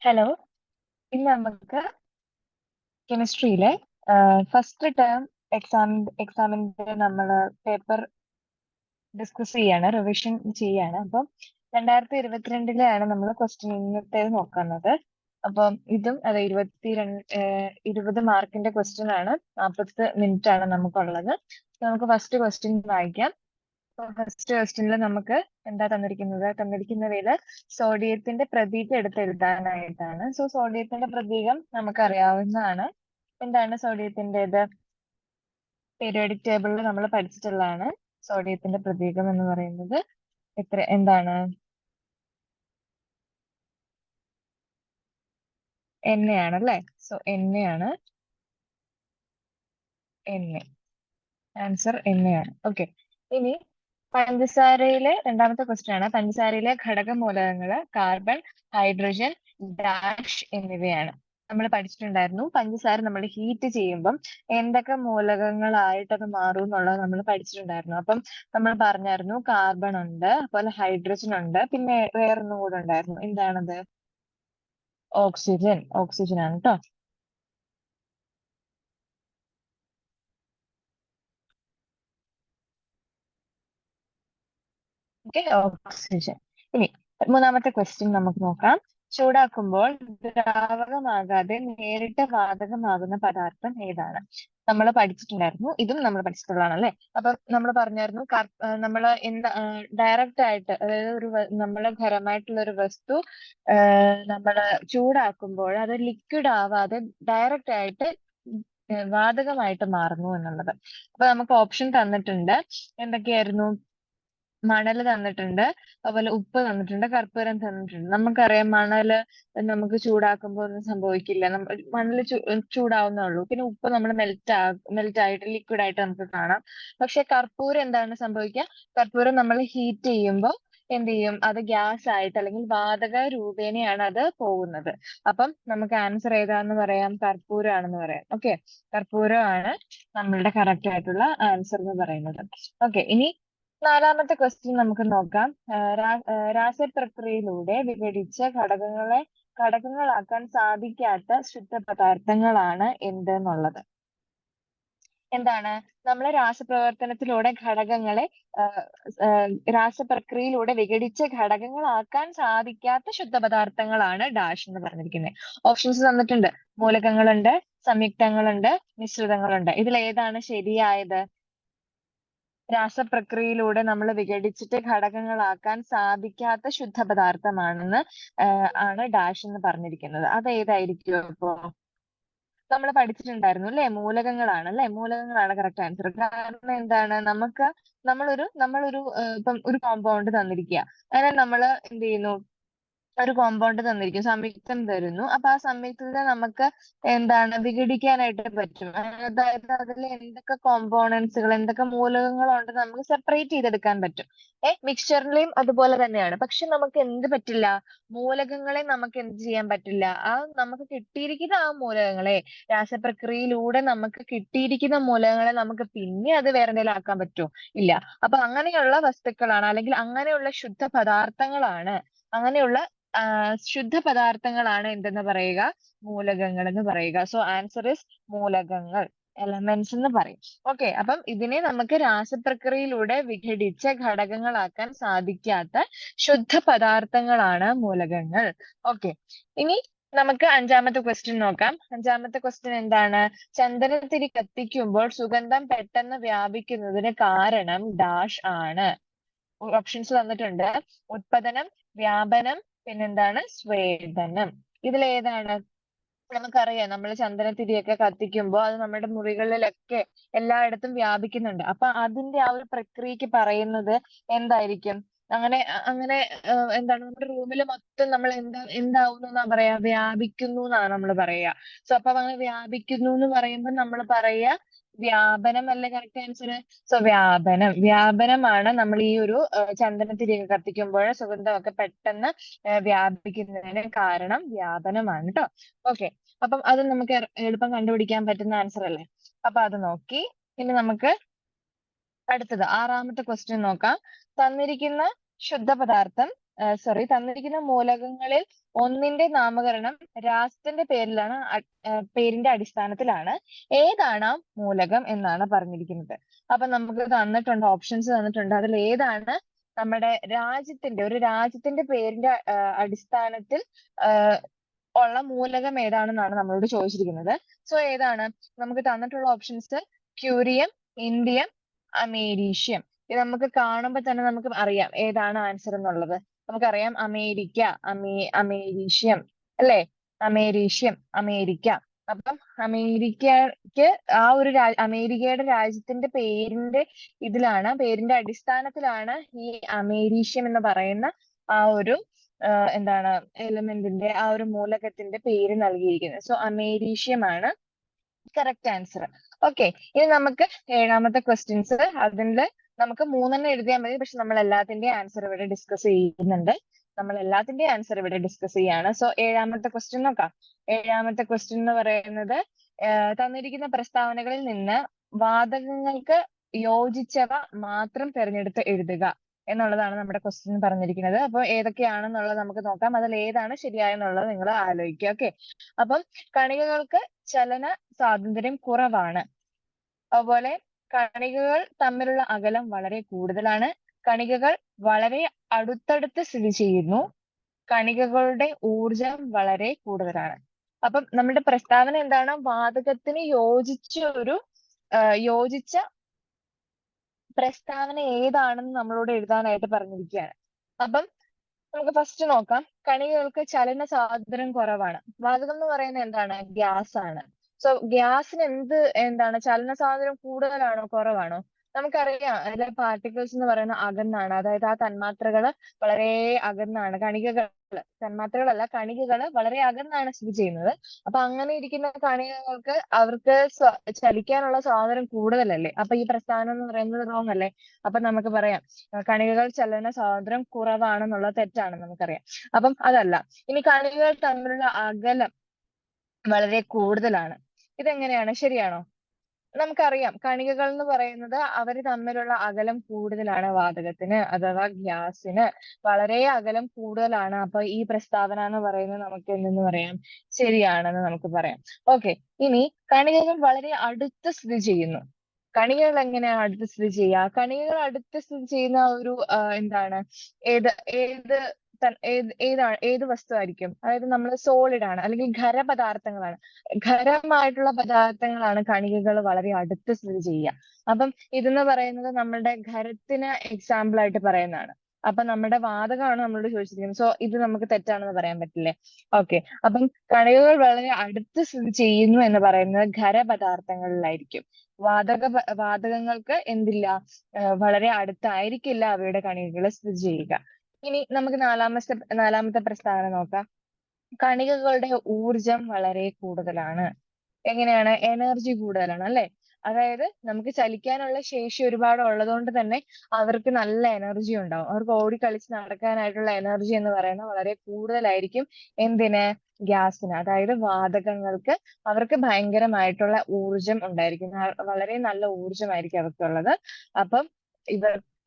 Hello, ഇന്ന് നമുക്ക് കെമിസ്ട്രിയിലെ first term എക്സാമിന്റെ നമ്മൾ പേപ്പർ ഡിസ്കസ് ചെയ്യാണ്, റിവിഷൻ ചെയ്യാണ്. അപ്പം 2022-ലെയാണ് നമ്മൾ ക്വസ്റ്റ്യൻ ഇന്നത്തേത് നോക്കുന്നത്. അപ്പം ഇതും അതെ 20 മാർക്കിന്റെ ക്വസ്റ്റ്യൻ ആണ്. 40 മിനിറ്റ് ആണ് നമുക്കുള്ളത്. നമുക്ക് ഫസ്റ്റ് ക്വസ്റ്റ്യൻ വായിക്കാം. ഫസ്റ്റ് ക്വസ്റ്റ്യനിൽ നമുക്ക് എന്താ തന്നിരിക്കുന്നതിൽ സോഡിയത്തിന്റെ പ്രതീകം എടുത്ത് എഴുതാനായിട്ടാണ്. സോ സോഡിയത്തിന്റെ പ്രതീകം നമുക്കറിയാവുന്നതാണ്. എന്താണ് സോഡിയത്തിൻ്റെത്? പീരിയോഡിക് ടേബിളിൽ നമ്മൾ പഠിച്ചിട്ടുള്ളതാണ്. സോഡിയത്തിന്റെ പ്രതീകം എന്ന് പറയുന്നത് എന്താണ്? എണ്ണയാണ് അല്ലേ? സോ എണ്ണയാണ്. ആൻസർ എണ്ണയാണ്. ഓക്കെ, ഇനി പഞ്ചസാരയിലെ രണ്ടാമത്തെ ക്വസ്റ്റ്യൻ ആണ്. പഞ്ചസാരയിലെ ഘടകമൂലകങ്ങള് കാർബൺ, ഹൈഡ്രജൻ, ഡാഷ് എന്നിവയാണ്. നമ്മൾ പഠിച്ചിട്ടുണ്ടായിരുന്നു. പഞ്ചസാര നമ്മൾ ഹീറ്റ് ചെയ്യുമ്പം എന്തൊക്കെ മൂലകങ്ങളായിട്ട് അത് മാറും എന്നുള്ളത് നമ്മൾ പഠിച്ചിട്ടുണ്ടായിരുന്നു. അപ്പം നമ്മൾ പറഞ്ഞായിരുന്നു കാർബൺ ഉണ്ട്, അതുപോലെ ഹൈഡ്രജൻ ഉണ്ട്, പിന്നെ വേറൊന്നും കൂടെ ഉണ്ടായിരുന്നു. എന്താണത്? ഓക്സിജൻ ആണ് കേട്ടോ. Okay, oxygen. ഇനി മൂന്നാമത്തെ ക്വസ്റ്റ്യൻ നമുക്ക് നോക്കാം. ചൂടാക്കുമ്പോൾ ദ്രാവകമാകാതെ നേരിട്ട് വാതകമാകുന്ന പദാർത്ഥം ഏതാണ്? നമ്മൾ പഠിച്ചിട്ടുണ്ടായിരുന്നു. ഇതും നമ്മൾ പഠിച്ചിട്ടുള്ളതാണ് അല്ലെ? അപ്പൊ നമ്മൾ പറഞ്ഞായിരുന്നു നമ്മൾ എന്താ ഡയറക്റ്റ് ആയിട്ട്, അതായത് നമ്മളെ ഖരമായിട്ടുള്ള ഒരു വസ്തു നമ്മൾ ചൂടാക്കുമ്പോൾ അത് ലിക്വിഡ് ആവാതെ ഡയറക്റ്റ് ആയിട്ട് വാതകമായിട്ട് മാറുന്നു എന്നുള്ളത്. അപ്പൊ നമുക്ക് ഓപ്ഷൻ തന്നിട്ടുണ്ട്. എന്തൊക്കെയായിരുന്നു? മണല് തന്നിട്ടുണ്ട്, അതുപോലെ ഉപ്പ് തന്നിട്ടുണ്ട്, കർപ്പൂരം തന്നിട്ടുണ്ട്. നമുക്കറിയാം മണല് നമുക്ക് ചൂടാക്കുമ്പോൾ ഒന്നും സംഭവിക്കില്ല. മണല് ചൂടാവുന്നേ ഉള്ളൂ. പിന്നെ ഉപ്പ് നമ്മൾ മെൽറ്റ് ആയിട്ട് ലിക്വിഡ് ആയിട്ട് നമുക്ക് കാണാം. പക്ഷെ കർപ്പൂരം എന്താണ് സംഭവിക്കുക? കർപ്പൂരം നമ്മൾ ഹീറ്റ് ചെയ്യുമ്പോൾ എന്ത് ചെയ്യും? അത് ഗ്യാസ് ആയിട്ട് അല്ലെങ്കിൽ വാതക രൂപേണയാണ് അത് പോകുന്നത്. അപ്പം നമുക്ക് ആൻസർ ഏതാന്ന് പറയാം? കർപ്പൂരമാണെന്ന് പറയാം. ഓക്കെ, കർപ്പൂരമാണ് നമ്മളുടെ കറക്റ്റ് ആയിട്ടുള്ള ആൻസർ എന്ന് പറയുന്നത്. ഓക്കെ, ഇനി നാലാമത്തെ ക്വസ്റ്റ്യൻ നമുക്ക് നോക്കാം. രാസപ്രക്രിയയിലൂടെ വിഘടിച്ച ഘടകങ്ങളാക്കാൻ സാധിക്കാത്ത ശുദ്ധപദാർത്ഥങ്ങളാണ് എന്തെന്നുള്ളത്. എന്താണ്? നമ്മൾ രാസപ്രവർത്തനത്തിലൂടെ രാസപ്രക്രിയയിലൂടെ വിഘടിച്ച ഘടകങ്ങളാക്കാൻ സാധിക്കാത്ത ശുദ്ധപദാർത്ഥങ്ങളാണ് ഡാഷ് എന്ന് പറഞ്ഞിരിക്കുന്നത്. ഓപ്ഷൻസ് തന്നിട്ടുണ്ട്. മൂലകങ്ങളുണ്ട്, സംയുക്തങ്ങളുണ്ട്, മിശ്രിതങ്ങളുണ്ട്. ഇതിൽ ഏതാണ് ശരിയായത്? രാസപ്രക്രിയയിലൂടെ നമ്മൾ വിഘടിച്ചിട്ട് ഘടകങ്ങളാക്കാൻ സാധിക്കാത്ത ശുദ്ധപദാർത്ഥമാണെന്ന് ആണ് ഡാഷ് എന്ന് പറഞ്ഞിരിക്കുന്നത്. അത് ഏതായിരിക്കും അപ്പോ? നമ്മൾ പഠിച്ചിട്ടുണ്ടായിരുന്നു അല്ലെ? മൂലകങ്ങളാണ് അല്ലെ? മൂലകങ്ങളാണ് കറക്റ്റ് ആൻസർ. കാരണം എന്താണ്? നമ്മളൊരു ഇപ്പം ഒരു കോമ്പൗണ്ട് തന്നിരിക്കുക. അങ്ങനെ നമ്മൾ എന്ത് ചെയ്യുന്നു? ഒരു കോമ്പൗണ്ട് തന്നിരിക്കും, സംയുക്തം തരുന്നു. അപ്പൊ ആ സംയുക്തത്തെ നമുക്ക് എന്താണ് വിഘടിക്കാനായിട്ട് പറ്റും. അതായത് അതിൽ എന്തൊക്കെ കോമ്പോണൻസുകൾ, എന്തൊക്കെ മൂലകങ്ങളുണ്ടെന്ന് നമുക്ക് സെപ്പറേറ്റ് ചെയ്തെടുക്കാൻ പറ്റും. മിക്സ്ചറിലെയും അതുപോലെ തന്നെയാണ്. പക്ഷെ നമുക്ക് എന്ത് പറ്റില്ല? മൂലകങ്ങളെ നമുക്ക് എന്ത് ചെയ്യാൻ പറ്റില്ല? നമുക്ക് കിട്ടിയിരിക്കുന്ന ആ മൂലകങ്ങളെ, രാസപ്രക്രിയയിലൂടെ നമുക്ക് കിട്ടിയിരിക്കുന്ന മൂലകങ്ങളെ നമുക്ക് പിന്നെ അത് വേറെ എന്തെങ്കിലും ആക്കാൻ പറ്റുമോ? ഇല്ല. അപ്പൊ അങ്ങനെയുള്ള വസ്തുക്കളാണ്, അല്ലെങ്കിൽ അങ്ങനെയുള്ള ശുദ്ധ പദാർത്ഥങ്ങളാണ്, അങ്ങനെയുള്ള ശുദ്ധ പദാർത്ഥങ്ങളാണ് എന്തെന്ന് പറയുക? മൂലകങ്ങൾ എന്ന് പറയുക. സോ ആൻസർ ഇസ് മൂലകങ്ങൾ, എലമെന്റ്സ് എന്ന് പറയും. ഓക്കെ, അപ്പം ഇതിനെ നമുക്ക് രാസപ്രക്രിയയിലൂടെ വിഘടിച്ച ഘടകങ്ങളാക്കാൻ സാധിക്കാത്ത ശുദ്ധ പദാർത്ഥങ്ങളാണ് മൂലകങ്ങൾ. ഓക്കെ, ഇനി നമുക്ക് അഞ്ചാമത്തെ ക്വസ്റ്റ്യൻ നോക്കാം. അഞ്ചാമത്തെ ക്വസ്റ്റ്യൻ എന്താണ്? ചന്ദനത്തിരി കത്തിക്കുമ്പോൾ സുഗന്ധം പെട്ടെന്ന് വ്യാപിക്കുന്നതിന് കാരണം ഡാഷ് ആണ്. ഓപ്ഷൻസ് തന്നിട്ടുണ്ട്. ഉത്പതനം, വ്യാപനം, പിന്നെന്താണ്? സ്വേദനം. ഇതിലേതാണ്? നമുക്കറിയാം, നമ്മൾ ചന്ദനത്തിരിയൊക്കെ കത്തിക്കുമ്പോൾ അത് നമ്മുടെ മുറികളിലൊക്കെ എല്ലായിടത്തും വ്യാപിക്കുന്നുണ്ട്. അപ്പൊ അതിന്റെ ആ ഒരു പ്രക്രിയക്ക് പറയുന്നത് എന്തായിരിക്കും? അങ്ങനെ എന്താണ്, നമ്മുടെ റൂമിൽ മൊത്തം നമ്മൾ എന്താവുന്നു എന്നാ പറയാ? വ്യാപിക്കുന്നു എന്നാണ് നമ്മൾ പറയാ. സോ അപ്പൊ അങ്ങനെ വ്യാപിക്കുന്നു എന്ന് പറയുമ്പോൾ നമ്മൾ പറയാ വ്യാപനം അല്ലേ കറക്റ്റ് ആൻസർ? സോ വ്യാപനമാണ് നമ്മൾ ഈ ഒരു ചന്ദനത്തിരിയൊക്കെ കത്തിക്കുമ്പോൾ സുഗന്ധമൊക്കെ പെട്ടെന്ന് വ്യാപിക്കുന്നതിന് കാരണം വ്യാപനമാണ് കേട്ടോ. ഓക്കെ, അപ്പം അത് നമുക്ക് എളുപ്പം കണ്ടുപിടിക്കാൻ പറ്റുന്ന ആൻസർ അല്ലേ? അപ്പൊ അത് നോക്കി. ഇനി നമുക്ക് അടുത്തത് ആറാമത്തെ ക്വസ്റ്റ്യൻ നോക്കാം. തന്നിരിക്കുന്ന ശുദ്ധപദാർത്ഥം തന്നിരിക്കുന്ന മൂലകങ്ങളിൽ ഒന്നിന്റെ നാമകരണം രാസത്തിന്റെ പേരിന്റെ അടിസ്ഥാനത്തിലാണ്. ഏതാണ് ആ മൂലകം എന്നാണ് പറഞ്ഞിരിക്കുന്നത്. അപ്പൊ നമുക്ക് തന്നിട്ടുണ്ട്, ഓപ്ഷൻസ് തന്നിട്ടുണ്ട്. അതിൽ ഏതാണ് നമ്മുടെ ഒരു രാജ്യത്തിന്റെ പേരിന്റെ അടിസ്ഥാനത്തിൽ ഉള്ള മൂലകം ഏതാണെന്നാണ് നമ്മളോട് ചോദിച്ചിരിക്കുന്നത്. സോ ഏതാണ് നമുക്ക് തന്നിട്ടുള്ള ഓപ്ഷൻസ്? Curium, indium, അമേരീഷ്യം. ഇത് നമുക്ക് കാണുമ്പോൾ തന്നെ നമുക്ക് അറിയാം ഏതാണ് ആൻസർ എന്നുള്ളത്. നമുക്കറിയാം അമേരിക്ക, അമേരീഷ്യം അല്ലെ? അമേരീഷ്യം, അമേരിക്ക. അപ്പം അമേരിക്കക്ക് അമേരിക്കയുടെ രാജ്യത്തിന്റെ പേരിന്റെ അടിസ്ഥാനത്തിലാണ് ഈ അമേരീഷ്യം എന്ന് പറയുന്ന ആ ഒരു എലമെന്റിന്റെ ആ ഒരു മൂലകത്തിന്റെ പേര് നൽകിയിരിക്കുന്നത്. സോ അമേരീഷ്യമാണ് കറക്റ്റ് ആൻസർ. ഓക്കെ, ഇനി നമുക്ക് 7ാമത്തെ ക്വസ്റ്റ്യൻസ്. അതിൽ നമുക്ക് 3 എഴുതിയാൽ മതി. പക്ഷെ നമ്മൾ എല്ലാത്തിന്റെയും ആൻസർ ഇവിടെ ഡിസ്കസ് ചെയ്യുന്നുണ്ട്. സോ 7ാമത്തെ ക്വസ്റ്റ്യൻ നോക്കാം. 7ാമത്തെ ക്വസ്റ്റ്യൻ എന്ന് പറയുന്നത് തന്നിരിക്കുന്ന പ്രസ്താവനകളിൽ നിന്ന് വാതകങ്ങൾക്ക് യോജിച്ചവ മാത്രം തിരഞ്ഞെടുത്ത് എഴുതുക എന്നുള്ളതാണ് നമ്മുടെ ക്വസ്റ്റ്യൻ പറഞ്ഞിരിക്കുന്നത്. അപ്പൊ ഏതൊക്കെയാണെന്നുള്ളത് നമുക്ക് നോക്കാം. അതിൽ ഏതാണ് ശരിയായെന്നുള്ളത് നിങ്ങൾ ആലോചിക്കുക. ഓക്കെ, അപ്പം കണികകൾക്ക് ചലന സ്വാതന്ത്ര്യം കുറവാണ്. അതുപോലെ കണികകൾ തമ്മിലുള്ള അകലം വളരെ കൂടുതലാണ്. കണികകൾ വളരെ അടുത്തടുത്ത് സ്ഥിതി ചെയ്യുന്നു. കണികകളുടെ ഊർജം വളരെ കൂടുതലാണ്. അപ്പം നമ്മുടെ പ്രസ്താവന എന്താണ്? വാതകത്തിന് യോജിച്ച പ്രസ്താവന ഏതാണെന്ന് നമ്മളോട് എഴുതാനായിട്ട് പറഞ്ഞിരിക്കുകയാണ്. അപ്പം നമുക്ക് ഫസ്റ്റ് നോക്കാം. കണികകൾക്ക് ചലന സ്വാതന്ത്ര്യം കുറവാണ്. വാതകം എന്ന് പറയുന്നത് എന്താണ്? ഗ്യാസ് ആണ്. സോ ഗ്യാസിന് ചലന സ്വാതന്ത്ര്യം കൂടുതലാണോ കുറവാണോ? നമുക്കറിയാം അതിലെ പാർട്ടിക്കിൾസ് എന്ന് പറയുന്ന അകന്നാണ്. അതായത് ആ തന്മാത്രകള് വളരെ അകന്നാണ്. തന്മാത്രകളല്ല, കണികകള് വളരെ അകന്നാണ് സ്ഥിതി ചെയ്യുന്നത്. അപ്പൊ അങ്ങനെ ഇരിക്കുന്ന കണികകൾക്ക് അവർക്ക് ചലിക്കാനുള്ള സ്വാതന്ത്ര്യം കൂടുതലല്ലേ? അപ്പൊ ഈ പ്രസ്ഥാനം എന്ന് പറയുന്നത് റോങ് അല്ലേ? അപ്പൊ നമുക്ക് പറയാം കണികകൾ ചലന സ്വാതന്ത്ര്യം കുറവാണെന്നുള്ളത് തെറ്റാണ്, നമുക്കറിയാം. അപ്പം അതല്ല. ഇനി കണികകൾ തമ്മിലുള്ള അകലം വളരെ കൂടുതലാണ്. ഇതെങ്ങനെയാണ്? ശരിയാണോ? നമുക്കറിയാം കണികകൾ എന്ന് പറയുന്നത് അവർ തമ്മിലുള്ള അകലം കൂടുതലാണ്. വാതകത്തിന് അഥവാ ഗ്യാസിന് വളരെ അകലം കൂടുതലാണ്. അപ്പൊ ഈ പ്രസ്താവന എന്ന് പറയുന്നത് നമുക്ക് എന്തെന്ന് പറയാം? ശരിയാണെന്ന് നമുക്ക് പറയാം. ഓക്കെ, ഇനി കണികകൾ വളരെ അടുത്ത് സ്ഥിതി ചെയ്യുന്നു. കണികകൾ എങ്ങനെയാണ് അടുത്ത് സ്ഥിതി ചെയ്യുക? കണികകൾ അടുത്ത് സ്ഥിതി ചെയ്യുന്ന ഒരു ഏത് ഏത് ഏത് വസ്തുവായിരിക്കും? അതായത് നമ്മൾ സോളിഡ് ആണ് അല്ലെങ്കിൽ ഖരപദാർത്ഥങ്ങളാണ്. ഖരമായിട്ടുള്ള പദാർത്ഥങ്ങളാണ് കണികകൾ വളരെ അടുത്ത് സ്ഥിതി ചെയ്യുക. അപ്പം ഇതെന്ന് പറയുന്നത് നമ്മളുടെ ഖരത്തിന് എക്സാമ്പിൾ ആയിട്ട് പറയുന്നതാണ്. അപ്പൊ നമ്മുടെ വാതകമാണ് നമ്മളോട് ചോദിച്ചിരിക്കുന്നത്. സോ ഇത് നമുക്ക് തെറ്റാണെന്ന് പറയാൻ പറ്റില്ലേ? ഓക്കെ, അപ്പം കണികകൾ വളരെ അടുത്ത് സ്ഥിതി ചെയ്യുന്നു എന്ന് പറയുന്നത് ഖരപദാർത്ഥങ്ങളിലായിരിക്കും. വാതകങ്ങൾക്ക് വളരെ അടുത്തായിരിക്കില്ല അവയുടെ കണികകൾ സ്ഥിതി ചെയ്യുക. ഇനി നമുക്ക് നാലാമത്തെ പ്രസ്താവന നോക്കാം. കണികകളുടെ ഊർജം വളരെ കൂടുതലാണ്. എങ്ങനെയാണ്? എനർജി കൂടുതലാണ് അല്ലെ? അതായത് നമുക്ക് ചലിക്കാനുള്ള ശേഷി ഒരുപാട് ഉള്ളതുകൊണ്ട് തന്നെ അവർക്ക് നല്ല എനർജി ഉണ്ടാവും. അവർക്ക് ഓടിക്കളിച്ച് നടക്കാനായിട്ടുള്ള എനർജി എന്ന് പറയുന്നത് വളരെ കൂടുതലായിരിക്കും. എന്തിന്? ഗ്യാസിന്, അതായത് വാതകങ്ങൾക്ക് അവർക്ക് ഭയങ്കരമായിട്ടുള്ള ഊർജം ഉണ്ടായിരിക്കും. വളരെ നല്ല ഊർജമായിരിക്കും അവർക്കുള്ളത്. അപ്പം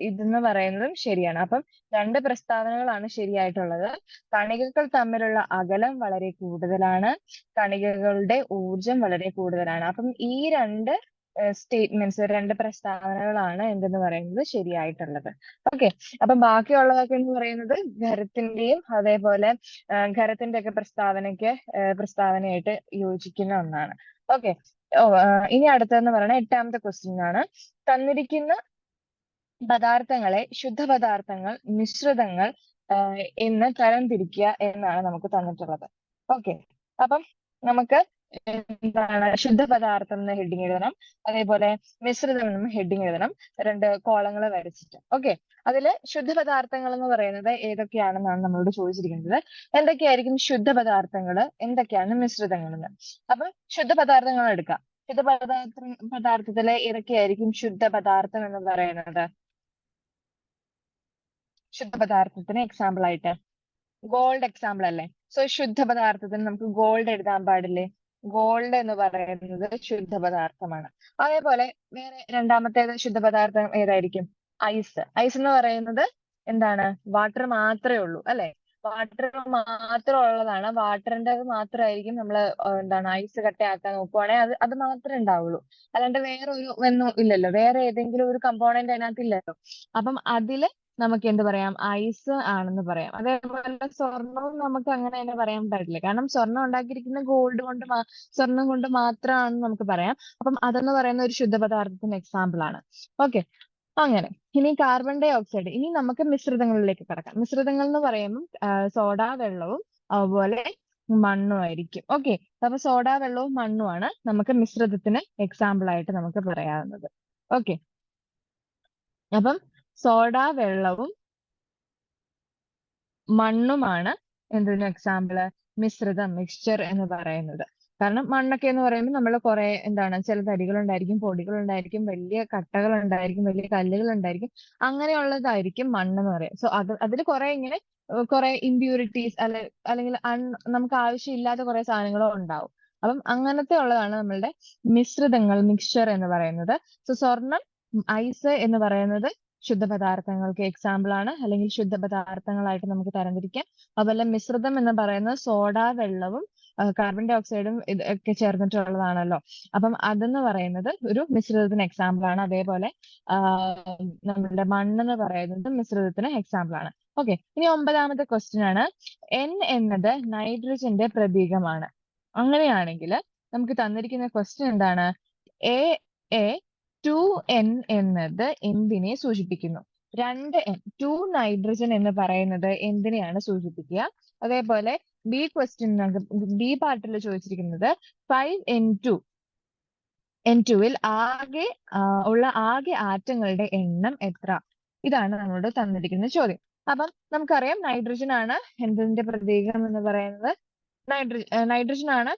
ഇതെന്ന് പറയുന്നതും ശരിയാണ്. അപ്പം 2 പ്രസ്താവനകളാണ് ശരിയായിട്ടുള്ളത്. കണികകൾ തമ്മിലുള്ള അകലം വളരെ കൂടുതലാണ്. കണികകളുടെ ഊർജം വളരെ കൂടുതലാണ്. അപ്പം ഈ 2 2 പ്രസ്താവനകളാണ് എന്തെന്ന് പറയുന്നത് ശരിയായിട്ടുള്ളത്. ഓക്കെ, അപ്പം ബാക്കിയുള്ളതൊക്കെ എന്ന് പറയുന്നത് ഖരത്തിന്റെയും അതേപോലെ ഖരത്തിന്റെ ഒക്കെ പ്രസ്താവനയായിട്ട് യോജിക്കുന്ന ഒന്നാണ്. ഓക്കെ, ഇനി അടുത്തതെന്ന് പറയുന്നത് 8ാമത്തെ ക്വസ്റ്റ്യൻ ആണ്. തന്നിരിക്കുന്ന പദാർത്ഥങ്ങളെ ശുദ്ധപദാർത്ഥങ്ങൾ, മിശ്രിതങ്ങൾ എന്ന് തരംതിരിക്കുക എന്നാണ് നമുക്ക് തന്നിട്ടുള്ളത്. ഓക്കെ, അപ്പം നമുക്ക് ശുദ്ധപദാർത്ഥം എന്ന് ഹെഡിങ് എഴുതണം. അതേപോലെ മിശ്രിതം എന്നും ഹെഡിങ് എഴുതണം. 2 കോളങ്ങൾ വരച്ചിട്ട്. ഓക്കെ, അതില് ശുദ്ധപദാർത്ഥങ്ങൾ എന്ന് പറയുന്നത് ഏതൊക്കെയാണെന്നാണ് നമ്മളോട് ചോദിച്ചിരിക്കുന്നത്. എന്തൊക്കെയായിരിക്കും ശുദ്ധപദാർത്ഥങ്ങൾ, എന്തൊക്കെയാണ് മിശ്രിതങ്ങൾ എന്ന്. അപ്പം ശുദ്ധപദാർത്ഥങ്ങൾ എടുക്കാം. പദാർത്ഥത്തിലെ ഏതൊക്കെയായിരിക്കും ശുദ്ധപദാർത്ഥം എന്ന് പറയുന്നത്? ശുദ്ധപദാർത്ഥത്തിന് എക്സാമ്പിൾ ആയിട്ട് ഗോൾഡ് എക്സാമ്പിൾ അല്ലേ? സോ ശുദ്ധപദാർത്ഥത്തിന് നമുക്ക് ഗോൾഡ് എഴുതാൻ പാടില്ലേ? ഗോൾഡ് എന്ന് പറയുന്നത് ശുദ്ധപദാർത്ഥമാണ്. അതേപോലെ വേറെ 2ാമത്തേത് ശുദ്ധപദാർത്ഥം ഏതായിരിക്കും? ഐസ് എന്ന് പറയുന്നത് എന്താണ് വാട്ടർ മാത്രമേ ഉള്ളൂ അല്ലെ? വാട്ടർ മാത്രം ഉള്ളതാണ്. വാട്ടറിന്റെ മാത്രമായിരിക്കും നമ്മൾ എന്താണ് ഐസ് കട്ടയാക്കാൻ നോക്കുവാണെങ്കിൽ അത് മാത്രമേ ഉണ്ടാവുള്ളൂ. അല്ലാണ്ട് വേറെ ഒന്നും ഇല്ലല്ലോ. വേറെ ഏതെങ്കിലും ഒരു കമ്പോണന്റ് അതിനകത്ത് ഇല്ലല്ലോ. അപ്പം അതില് നമുക്ക് എന്ത് പറയാം? ഐസ് ആണെന്ന് പറയാം. അതേപോലെ സ്വർണവും നമുക്ക് അങ്ങനെ തന്നെ പറയാൻ പറ്റില്ല. കാരണം സ്വർണം ഉണ്ടാക്കിയിരിക്കുന്നത് സ്വർണം കൊണ്ട് മാത്രമാണെന്ന് നമുക്ക് പറയാം. അപ്പം അതെന്ന് പറയുന്ന ഒരു ശുദ്ധ പദാർത്ഥത്തിന് എക്സാമ്പിൾ ആണ്. ഓക്കെ, അങ്ങനെ. ഇനി കാർബൺ ഡൈ ഓക്സൈഡ്. ഇനി നമുക്ക് മിശ്രിതങ്ങളിലേക്ക് കടക്കാം. മിശ്രിതങ്ങൾ എന്ന് പറയുമ്പോൾ സോഡ വെള്ളവും അതുപോലെ മണ്ണും ആയിരിക്കും. ഓക്കെ, അപ്പൊ സോഡ വെള്ളവും മണ്ണുമാണ് നമുക്ക് മിശ്രിതത്തിന് എക്സാമ്പിൾ ആയിട്ട് നമുക്ക് പറയാവുന്നത്. ഓക്കെ, അപ്പം സോഡ വെള്ളവും മണ്ണുമാണ് എന്തിന് എക്സാമ്പിള്? മിക്സ്ചർ എന്ന് പറയുന്നത്. കാരണം മണ്ണൊക്കെ എന്ന് പറയുമ്പോൾ നമ്മൾ കുറെ എന്താണ് ചില തരികളുണ്ടായിരിക്കും, പൊടികളുണ്ടായിരിക്കും, വലിയ കട്ടകളുണ്ടായിരിക്കും, വലിയ കല്ലുകളുണ്ടായിരിക്കും. അങ്ങനെയുള്ളതായിരിക്കും മണ്ണെന്ന് പറയുന്നത്. സോ അതിൽ കുറെ ഇങ്ങനെ കുറെ ഇമ്പ്യൂരിറ്റീസ് അല്ലെങ്കിൽ നമുക്ക് ആവശ്യമില്ലാത്ത കുറെ സാധനങ്ങളും ഉണ്ടാവും. അപ്പം അങ്ങനത്തെ ഉള്ളതാണ് നമ്മളുടെ മിക്സ്ചർ എന്ന് പറയുന്നത്. സോ സ്വർണം, ഐസ് എന്ന് പറയുന്നത് ശുദ്ധപദാർത്ഥങ്ങൾക്ക് എക്സാമ്പിൾ ആണ്, അല്ലെങ്കിൽ ശുദ്ധപദാർത്ഥങ്ങളായിട്ട് നമുക്ക് തരംതിരിക്കാം. അതുപോലെ മിശ്രിതം എന്ന് പറയുന്നത് സോഡ വെള്ളവും കാർബൺ ഡൈ ഓക്സൈഡും ഒക്കെ ചേർന്നിട്ടുള്ളതാണല്ലോ. അപ്പം അതെന്ന് പറയുന്നത് ഒരു മിശ്രിതത്തിന് എക്സാമ്പിൾ ആണ്. അതേപോലെ നമ്മളുടെ മണ്ണെന്ന് പറയുന്നത് മിശ്രിതത്തിന് എക്സാമ്പിൾ ആണ്. ഓക്കെ, ഇനി 9ാമത്തെ ക്വസ്റ്റ്യൻ ആണ്. N എന്നത് നൈട്രജന്റെ പ്രതീകമാണ്. അങ്ങനെയാണെങ്കിൽ നമുക്ക് തന്നിരിക്കുന്ന ക്വസ്റ്റ്യൻ എന്താണ്? എ എ 2N എന്നത് എന്തിനെ സൂചിപ്പിക്കുന്നു? 2N, 2 നൈട്രജൻ എന്ന് പറയുന്നത് എന്തിനെയാണ് സൂചിപ്പിക്കുക? അതേപോലെ ബി പാർട്ടിൽ ചോദിച്ചിരിക്കുന്നത് 5N2, N2-ൽ ഉള്ള ആകെ ആറ്റങ്ങളുടെ എണ്ണം എത്ര? ഇതാണ് നമ്മളോട് തന്നിരിക്കുന്ന ചോദ്യം. അപ്പം നമുക്കറിയാം നൈട്രജൻ ആണ് എന്തിന്റെ പ്രതീകം എന്ന് പറയുന്നത്. നൈട്രജൻ ആണ്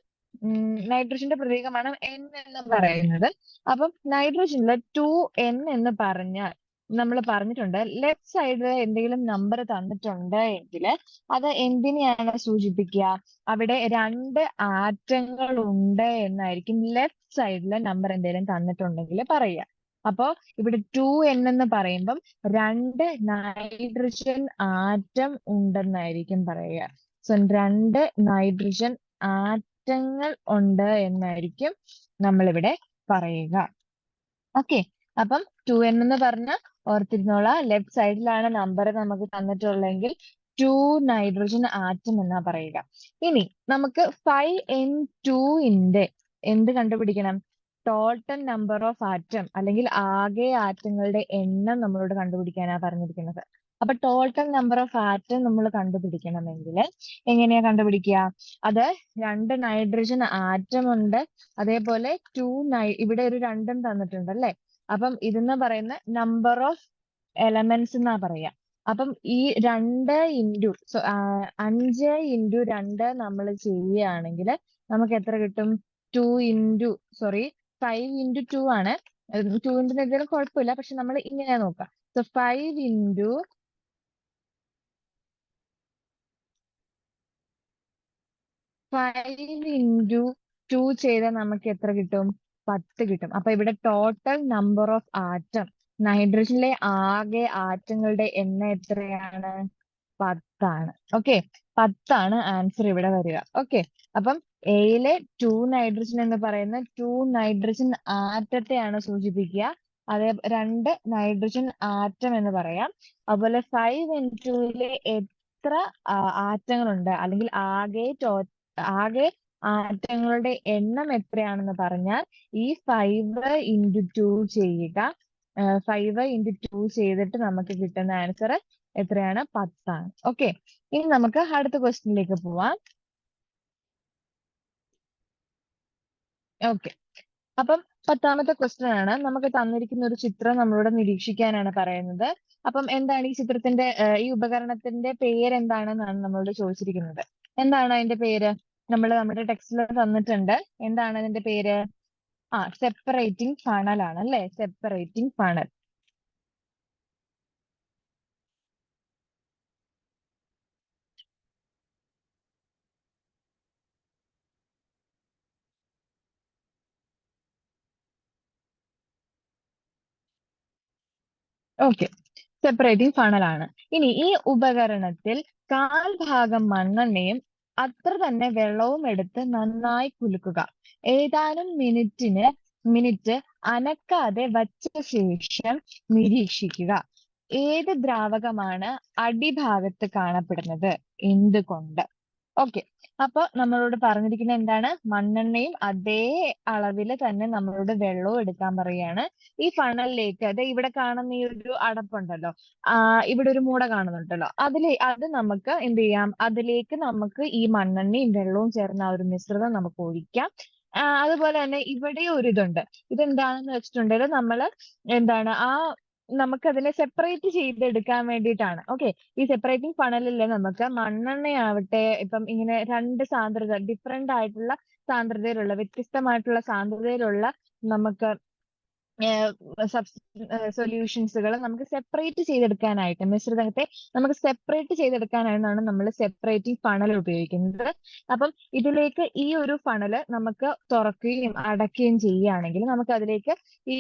നൈട്രജന്റെ പ്രതീകമാണ് N എന്ന് പറയുന്നത്. അപ്പം നൈട്രജനിൽ 2N എന്ന് പറഞ്ഞാൽ നമ്മൾ പറഞ്ഞിട്ടുണ്ട് ലെഫ്റ്റ് സൈഡിൽ എന്തെങ്കിലും നമ്പർ തന്നിട്ടുണ്ട് എങ്കിൽ അത് എന്തിനെയാണ് സൂചിപ്പിക്കുക? അവിടെ 2 ആറ്റങ്ങൾ ഉണ്ട് എന്നായിരിക്കും ലെഫ്റ്റ് സൈഡിലെ നമ്പർ എന്തെങ്കിലും തന്നിട്ടുണ്ടെങ്കിൽ പറയുക. അപ്പോ ഇവിടെ 2N എന്ന് പറയുമ്പം 2 നൈട്രജൻ ആറ്റം ഉണ്ടെന്നായിരിക്കും പറയുക. സോ 2 നൈട്രജൻ ആറ്റങ്ങൾ ഉണ്ട് എന്നായിരിക്കും നമ്മളിവിടെ പറയുക. ഓക്കെ, അപ്പം 2N എന്ന് പറഞ്ഞ ഓർത്തിരുന്നോളാം. ലെഫ്റ്റ് സൈഡിലാണ് നമ്പർ നമുക്ക് തന്നിട്ടുള്ളതെങ്കിൽ 2 നൈട്രജൻ ആറ്റം എന്നാ പറയുക. ഇനി നമുക്ക് 5N2-ന്റെ എന്ത് കണ്ടുപിടിക്കണം? ടോട്ടൽ നമ്പർ ഓഫ് ആറ്റം, അല്ലെങ്കിൽ ആകെ ആറ്റങ്ങളുടെ എണ്ണം നമ്മളോട് കണ്ടുപിടിക്കാനാ പറഞ്ഞിരിക്കുന്നത്. അപ്പൊ ടോട്ടൽ നമ്പർ ഓഫ് ആറ്റം നമ്മൾ കണ്ടുപിടിക്കണമെങ്കിൽ എങ്ങനെയാ കണ്ടുപിടിക്കുക? അത് 2 നൈട്രജൻ ആറ്റം ഉണ്ട്, അതേപോലെ ഇവിടെ ഒരു 2ഉം തന്നിട്ടുണ്ട് അല്ലെ? അപ്പം ഇതെന്ന് പറയുന്ന നമ്പർ ഓഫ് എലമെന്റ്സ് എന്നാ പറയാ. അപ്പം ഈ 5 ഇൻറ്റു 2 നമ്മൾ ചെയ്യുകയാണെങ്കിൽ നമുക്ക് എത്ര കിട്ടും? 5 ഇൻറ്റു 2 ആണ്. 2 എന്തെങ്കിലും കുഴപ്പമില്ല, പക്ഷെ നമ്മൾ ഇങ്ങനെ നോക്കാം. സോ 5 ഇൻറ്റു 2 ചെയ്താൽ നമുക്ക് എത്ര കിട്ടും? 10 കിട്ടും. അപ്പൊ ഇവിടെ ടോട്ടൽ നമ്പർ ഓഫ് ആറ്റം, നൈട്രജനിലെ ആകെ ആറ്റങ്ങളുടെ എണ്ണം എത്രയാണ്? 10 ആണ്. ഓക്കെ, 10 ആൻസർ ഇവിടെ വരിക. ഓക്കെ, അപ്പം എയിലെ 2 നൈട്രജൻ എന്ന് പറയുന്ന 2 നൈട്രജൻ ആറ്റത്തെയാണ് സൂചിപ്പിക്കുക. അതേ 2 നൈട്രജൻ ആറ്റം എന്ന് പറയാം. അതുപോലെ 5N2-ലെ എത്ര ആറ്റങ്ങളുണ്ട്, അല്ലെങ്കിൽ ആകെ ആറ്റങ്ങളുടെ എണ്ണം എത്രയാണെന്ന് പറഞ്ഞാൽ ഈ 5 ഇൻറ്റു 2 ചെയ്യുക. 5 ഇൻറ്റു 2 ചെയ്തിട്ട് നമുക്ക് കിട്ടുന്ന ആൻസർ എത്രയാണ്? 10 ആണ്. ഓക്കെ, ഇനി നമുക്ക് അടുത്ത ക്വസ്റ്റ്യനിലേക്ക് പോവാം. ഓക്കെ, അപ്പം 10ാമത്തെ ക്വസ്റ്റ്യൻ ആണ്. നമുക്ക് തന്നിരിക്കുന്ന ഒരു ചിത്രം നമ്മളോട് നിരീക്ഷിക്കാനാണ് പറയുന്നത്. അപ്പം എന്താണ് ഈ ചിത്രത്തിന്റെ ഈ ഉപകരണത്തിന്റെ പേര് എന്താണെന്നാണ് നമ്മളോട് ചോദിച്ചിരിക്കുന്നത്. എന്താണ് അതിന്റെ പേര്? നമ്മുടെ ടെക്സ്റ്റിൽ തന്നിട്ടുണ്ട്. എന്താണ് അതിന്റെ പേര്? സെപ്പറേറ്റിംഗ് ഫണൽ ആണ് അല്ലെ? Separating funnel. ഓക്കെ, സെപ്പറേറ്റിംഗ് ഫണലാണ്. ഇനി ഈ ഉപകരണത്തിൽ 1/4 ഭാഗം മണ്ണെണ്ണയും അത്ര തന്നെ വെള്ളവും എടുത്ത് നന്നായി കുലുക്കുക. ഏതാനും മിനിറ്റ് അനക്കാതെ വച്ച ശേഷം നിരീക്ഷിക്കുക. ഏത് ദ്രാവകമാണ് അടിഭാഗത്ത് കാണപ്പെടുന്നത്? എന്തുകൊണ്ട്? ഓക്കെ. അപ്പൊ നമ്മളോട് പറഞ്ഞിരിക്കുന്നത് എന്താണ്? മണ്ണെണ്ണയും അതേ അളവിൽ തന്നെ നമ്മളോട് വെള്ളവും എടുക്കാൻ പറയാണ്. ഈ ഫണലിലേക്ക്, അത് ഇവിടെ കാണുന്ന ഈ ഒരു അടപ്പുണ്ടല്ലോ, ഇവിടെ ഒരു മൂട കാണുന്നുണ്ടല്ലോ, അത് നമുക്ക് എന്ത് ചെയ്യാം? അതിലേക്ക് നമുക്ക് ഈ മണ്ണെണ്ണയും വെള്ളവും ചേർന്ന ആ ഒരു മിശ്രിതം നമുക്ക് ഒഴിക്കാം. അതുപോലെ തന്നെ ഇവിടെ ഒരു ഇതുണ്ട്. ഇതെന്താണെന്ന് വെച്ചിട്ടുണ്ടെങ്കിൽ നമ്മള് എന്താണ് നമുക്കതിനെ സെപ്പറേറ്റ് ചെയ്തെടുക്കാൻ വേണ്ടിയിട്ടാണ്. ഓക്കെ. ഈ സെപ്പറേറ്റിംഗ് ഫണലിൽ നമുക്ക് മണ്ണെണ്ണയാവട്ടെ, ഇപ്പം ഇങ്ങനെ 2 സാന്ദ്രത, ഡിഫറെന്റ് ആയിട്ടുള്ള സാന്ദ്രതയിലുള്ള, വ്യത്യസ്തമായിട്ടുള്ള സാന്ദ്രതയിലുള്ള നമുക്ക് സൊല്യൂഷൻസുകൾ നമുക്ക് സെപ്പറേറ്റ് ചെയ്തെടുക്കാനായിട്ട്, മിശ്രിതത്തെ നമുക്ക് സെപ്പറേറ്റ് ചെയ്തെടുക്കാനായിട്ടാണ് നമ്മൾ സെപ്പറേറ്റിംഗ് ഫണൽ ഉപയോഗിക്കുന്നത്. അപ്പം ഇതിലേക്ക് ഈ ഒരു ഫണല് നമുക്ക് തുറക്കുകയും അടയ്ക്കുകയും ചെയ്യുകയാണെങ്കിൽ നമുക്ക് അതിലേക്ക് ഈ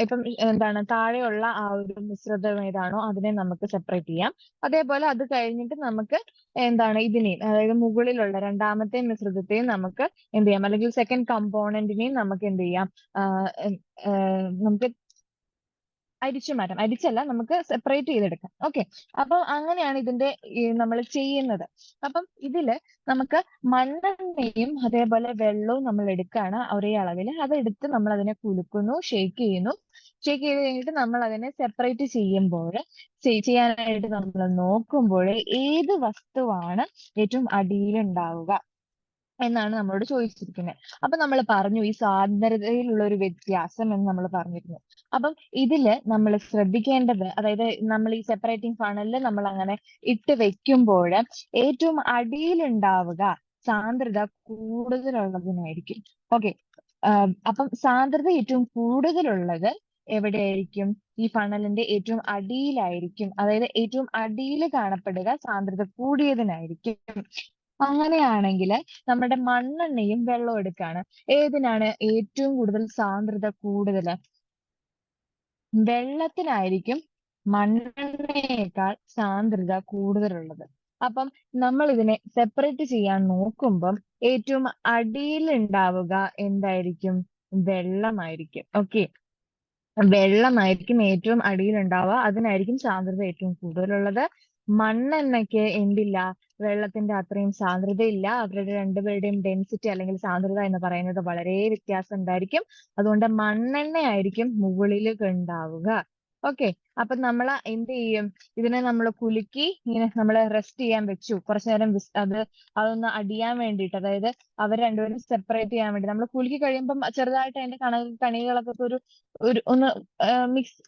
ഇപ്പം എന്താണ് താഴെയുള്ള ആ ഒരു മിശ്രിതം ഏതാണോ അതിനെ നമുക്ക് സെപ്പറേറ്റ് ചെയ്യാം. അതേപോലെ അത് കഴിഞ്ഞിട്ട് നമുക്ക് എന്താണ് ഇതിനെയും, അതായത് മുകളിലുള്ള രണ്ടാമത്തെ മിശ്രിതത്തെയും നമുക്ക് എന്ത് ചെയ്യാം, അല്ലെങ്കിൽ സെക്കൻഡ് കമ്പോണന്റിനെയും നമുക്ക് എന്ത് ചെയ്യാം, നമുക്ക് അരിച്ചു മാറ്റാം. അരിച്ചല്ല, നമുക്ക് സെപ്പറേറ്റ് ചെയ്തെടുക്കാം. ഓക്കെ. അപ്പൊ അങ്ങനെയാണ് ഇതിന്റെ നമ്മൾ ചെയ്യുന്നത്. അപ്പം ഇതില് നമുക്ക് മണ്ണെണ്ണയും അതേപോലെ വെള്ളവും നമ്മൾ എടുക്കുകയാണ് ഒരേ അളവിൽ. അതെടുത്ത് നമ്മൾ അതിനെ കുലുക്കുന്നു, ഷേക്ക് ചെയ്യുന്നു. ഷേക്ക് ചെയ്ത് കഴിഞ്ഞിട്ട് നമ്മൾ അതിനെ സെപ്പറേറ്റ് ചെയ്യാനായിട്ട് നമ്മൾ നോക്കുമ്പോൾ ഏത് വസ്തുവാണ് ഏറ്റവും അടിയിലുണ്ടാവുക എന്നാണ് നമ്മളോട് ചോദിച്ചിരിക്കുന്നത്. അപ്പൊ നമ്മൾ പറഞ്ഞു ഈ സാന്ദ്രതയിലുള്ള ഒരു വ്യത്യാസം എന്ന് നമ്മൾ പറഞ്ഞിരുന്നു. അപ്പം ഇതില് നമ്മൾ ശ്രദ്ധിക്കേണ്ടത്, അതായത് നമ്മൾ ഈ സെപ്പറേറ്റിംഗ് ഫണലിൽ നമ്മൾ അങ്ങനെ ഇട്ട് വെക്കുമ്പോൾ ഏറ്റവും അടിയിലുണ്ടാവുക സാന്ദ്രത കൂടുതലുള്ളതിനായിരിക്കും. ഓക്കെ. അപ്പം സാന്ദ്രത ഏറ്റവും കൂടുതലുള്ളത് എവിടെയായിരിക്കും? ഈ ഫണലിന്റെ ഏറ്റവും അടിയിലായിരിക്കും. അതായത് ഏറ്റവും അടിയിൽ കാണപ്പെടുക സാന്ദ്രത കൂടിയതിനായിരിക്കും. അങ്ങനെയാണെങ്കിൽ നമ്മുടെ മണ്ണെണ്ണയും വെള്ളവും എടുക്കാണ്. ഏതിനാണ് ഏറ്റവും കൂടുതൽ സാന്ദ്രത കൂടുതൽ? വെള്ളത്തിനായിരിക്കും മണ്ണെണ്ണയേക്കാൾ സാന്ദ്രത കൂടുതലുള്ളത്. അപ്പം നമ്മൾ ഇതിനെ സെപ്പറേറ്റ് ചെയ്യാൻ നോക്കുമ്പം ഏറ്റവും അടിയിൽ ഉണ്ടാവുക എന്തായിരിക്കും? വെള്ളമായിരിക്കും. ഓക്കെ. വെള്ളമായിരിക്കും ഏറ്റവും അടിയിലുണ്ടാവുക. അതിനായിരിക്കും സാന്ദ്രത ഏറ്റവും കൂടുതലുള്ളത്. മണ്ണെണ്ണയ്ക്ക് എന്തില്ല? വെള്ളത്തിന്റെ അത്രയും സാന്ദ്രതയില്ല. അവരുടെ രണ്ടുപേരുടെയും ഡെൻസിറ്റി അല്ലെങ്കിൽ സാന്ദ്രത എന്ന് പറയുന്നത് വളരെ വ്യത്യാസം ഉണ്ടായിരിക്കും. അതുകൊണ്ട് മണ്ണെണ്ണയായിരിക്കും മുകളിൽ ഉണ്ടാവുക. ഓക്കെ. അപ്പൊ നമ്മൾ എന്ത് ചെയ്യും? ഇതിനെ നമ്മൾ കുലുക്കി ഇങ്ങനെ നമ്മൾ റെസ്റ്റ് ചെയ്യാൻ വെച്ചു. കുറച്ചു നേരം അതൊന്ന് അടിയാൻ വേണ്ടിയിട്ട്, അതായത് അവർ രണ്ടുപേരും സെപ്പറേറ്റ് ചെയ്യാൻ വേണ്ടി നമ്മൾ കുലുക്കി കഴിയുമ്പം ചെറുതായിട്ട് അതിന്റെ കണികളൊക്കെ ഒന്ന്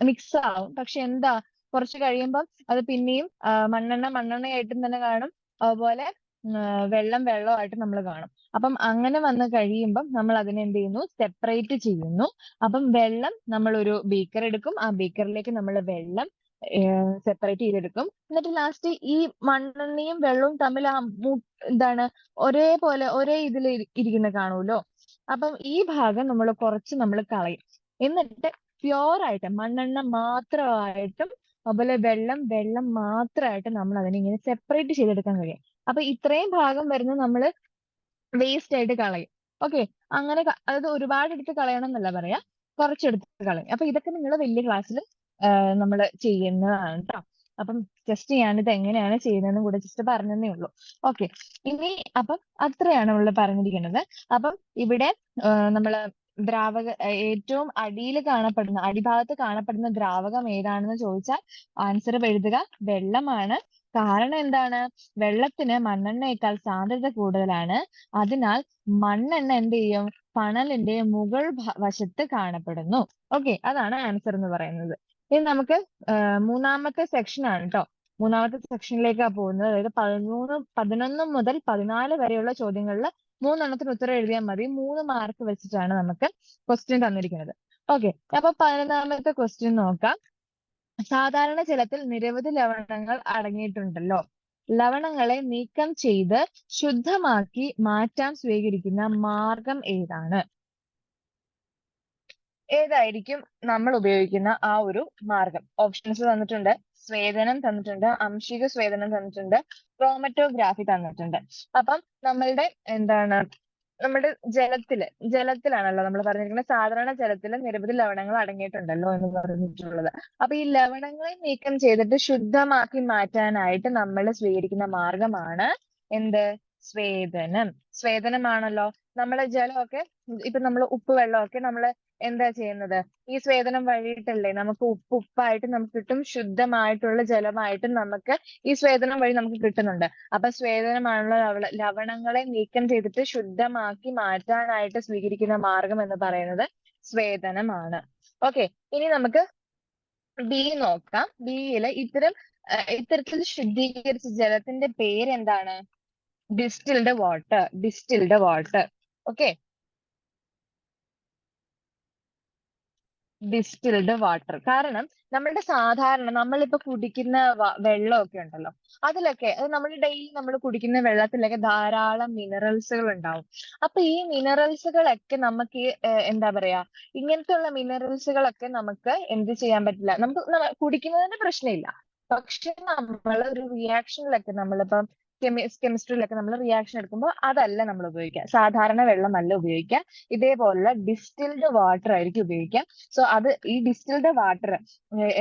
മിക്സ് ആവും. പക്ഷെ എന്താ, കുറച്ച് കഴിയുമ്പം അത് പിന്നെയും മണ്ണെണ്ണയായിട്ടും തന്നെ കാണും. അതുപോലെ വെള്ളം വെള്ളമായിട്ട് നമ്മൾ കാണും. അപ്പം അങ്ങനെ വന്ന് കഴിയുമ്പം നമ്മൾ അതിനെ എന്ത് ചെയ്യുന്നു? സെപ്പറേറ്റ് ചെയ്യുന്നു. അപ്പം വെള്ളം നമ്മൾ ഒരു ബീക്കർ എടുക്കും. ആ ബീക്കറിലേക്ക് നമ്മൾ വെള്ളം സെപ്പറേറ്റ് ചെയ്തെടുക്കും. എന്നിട്ട് ലാസ്റ്റ് ഈ മണ്ണെണ്ണയും വെള്ളവും തമ്മിൽ എന്താണ് ഒരേപോലെ ഒരേ ഇതിൽ ഇരിക്കുന്ന കാണുമല്ലോ. അപ്പം ഈ ഭാഗം കുറച്ച് നമ്മൾ കളയും. എന്നിട്ട് പ്യുവർ ആയിട്ട് മണ്ണെണ്ണ മാത്രമായിട്ടും അതുപോലെ വെള്ളം മാത്രമായിട്ട് നമ്മൾ അതിനെ ഇങ്ങനെ സെപ്പറേറ്റ് ചെയ്തെടുക്കാൻ കഴിയും. അപ്പൊ ഇത്രയും ഭാഗം വരുന്നത് നമ്മൾ വേസ്റ്റ് ആയിട്ട് കളയും. ഓക്കെ. അങ്ങനെ അതായത് ഒരുപാട് എടുത്ത് കളയണം എന്നല്ല പറയാ, കുറച്ചെടുത്ത് കളയും. അപ്പൊ ഇതൊക്കെ നിങ്ങൾ വലിയ ക്ലാസ്സിൽ നമ്മൾ ചെയ്യുന്നതാണ് കേട്ടോ. അപ്പം ജസ്റ്റ് ഞാനിത് എങ്ങനെയാണ് ചെയ്യുന്നതെന്ന് കൂടെ ജസ്റ്റ് പറഞ്ഞതേ ഉള്ളൂ. ഓക്കെ. ഇനി അപ്പം അത്രയാണ് നമ്മൾ പറഞ്ഞിരിക്കുന്നത്. അപ്പം ഇവിടെ നമ്മള് ഏറ്റവും അടിഭാഗത്ത് കാണപ്പെടുന്ന ദ്രാവകം ഏതാണെന്ന് ചോദിച്ചാൽ ആൻസർ എഴുതുക. വെള്ളമാണ്. കാരണം എന്താണ്? വെള്ളത്തിന് മണ്ണെണ്ണയേക്കാൾ സാന്ദ്രത കൂടുതലാണ്. അതിനാൽ മണ്ണെണ്ണ എന്ത് ചെയ്യും? ഫണലിന്റെ മുകൾ വശത്ത് കാണപ്പെടുന്നു. ഓക്കെ. അതാണ് ആൻസർ എന്ന് പറയുന്നത്. ഇനി നമുക്ക് മൂന്നാമത്തെ സെക്ഷൻ ആണ് കേട്ടോ. മൂന്നാമത്തെ സെക്ഷനിലേക്കാണ് പോകുന്നത്. അതായത് 11 മുതൽ 14 വരെയുള്ള ചോദ്യങ്ങളിൽ 3 ഉത്തരം എഴുതിയാൽ മതി. 3 മാർക്ക് വെച്ചിട്ടാണ് നമുക്ക് ക്വസ്റ്റ്യൻ തന്നിരിക്കുന്നത്. ഓക്കെ. അപ്പൊ 11ാമത്തെ ക്വസ്റ്റ്യൻ നോക്കാം. സാധാരണ ജലത്തിൽ നിരവധി ലവണങ്ങൾ അടങ്ങിയിട്ടുണ്ടല്ലോ. ലവണങ്ങളെ നീക്കം ചെയ്ത് ശുദ്ധമാക്കി മാറ്റാൻ സ്വീകരിക്കുന്ന മാർഗം ഏതാണ്? ഏതായിരിക്കും നമ്മൾ ഉപയോഗിക്കുന്ന ആ ഒരു മാർഗം? ഓപ്ഷൻസ് തന്നിട്ടുണ്ട്. സ്വേദനം തന്നിട്ടുണ്ട്, അംശിക സ്വേദനം തന്നിട്ടുണ്ട്, ക്രോമറ്റോഗ്രാഫി തന്നിട്ടുണ്ട്. അപ്പം നമ്മളുടെ എന്താണ് നമ്മുടെ ജലത്തിലാണല്ലോ നമ്മൾ പറഞ്ഞിരിക്കുന്നത്. സാധാരണ ജലത്തിൽ നിരവധി ലവണങ്ങൾ അടങ്ങിയിട്ടുണ്ടല്ലോ എന്ന് പറഞ്ഞിട്ടുള്ളത്. അപ്പൊ ഈ ലവണങ്ങളെ നീക്കം ചെയ്തിട്ട് ശുദ്ധമാക്കി മാറ്റാനായിട്ട് നമ്മൾ സ്വീകരിക്കുന്ന മാർഗമാണ് എന്ത്? സ്വേദനം. സ്വേദനമാണല്ലോ. നമ്മളെ ജലമൊക്കെ ഇപ്പൊ നമ്മൾ ഉപ്പ് വെള്ളമൊക്കെ നമ്മൾ എന്താ ചെയ്യുന്നത്? ഈ സ്വേദനം വഴിയിട്ടല്ലേ നമുക്ക് ഉപ്പായിട്ട് നമുക്ക് കിട്ടും, ശുദ്ധമായിട്ടുള്ള ജലമായിട്ട് നമുക്ക് ഈ സ്വേദനം വഴി നമുക്ക് കിട്ടുന്നുണ്ട്. അപ്പൊ സ്വേദനമാണല്ലോ ലവണങ്ങളെ നീക്കം ചെയ്തിട്ട് ശുദ്ധമാക്കി മാറ്റാനായിട്ട് സ്വീകരിക്കുന്ന മാർഗം എന്ന് പറയുന്നത് സ്വേദനമാണ്. ഓക്കെ, ഇനി നമുക്ക് ബി നോക്കാം. ബിയില് ഇത്തരത്തിൽ ശുദ്ധീകരിച്ച ജലത്തിന്റെ പേരെന്താണ്? Distilled water. Distilled water. Okay, distilled water. കാരണം നമ്മളുടെ സാധാരണ നമ്മളിപ്പോ കുടിക്കുന്ന വെള്ളമൊക്കെ ഉണ്ടല്ലോ, അതിലൊക്കെ അത് നമ്മൾ ഡെയിലി നമ്മൾ കുടിക്കുന്ന വെള്ളത്തിലൊക്കെ ധാരാളം മിനറൽസുകൾ ഉണ്ടാവും. അപ്പൊ ഈ മിനറൽസുകളൊക്കെ നമുക്ക് എന്താ പറയാ, ഇങ്ങനത്തെ മിനറൽസുകളൊക്കെ നമുക്ക് എന്ത് ചെയ്യാൻ പറ്റില്ല, നമുക്ക് കുടിക്കുന്നതിന് പ്രശ്നമില്ല. പക്ഷെ നമ്മൾ ഒരു റിയാക്ഷനിലൊക്കെ നമ്മളിപ്പം കെമിസ്ട്രിയിലൊക്കെ നമ്മൾ റിയാക്ഷൻ എടുക്കുമ്പോൾ അതല്ല നമ്മൾ ഉപയോഗിക്കുക. സാധാരണ വെള്ളമല്ല ഉപയോഗിക്കുക, ഇതേപോലുള്ള ഡിസ്റ്റിൽഡ് വാട്ടർ ആയിരിക്കും ഉപയോഗിക്കുക. സോ ഈ ഡിസ്റ്റിൽഡ് വാട്ടർ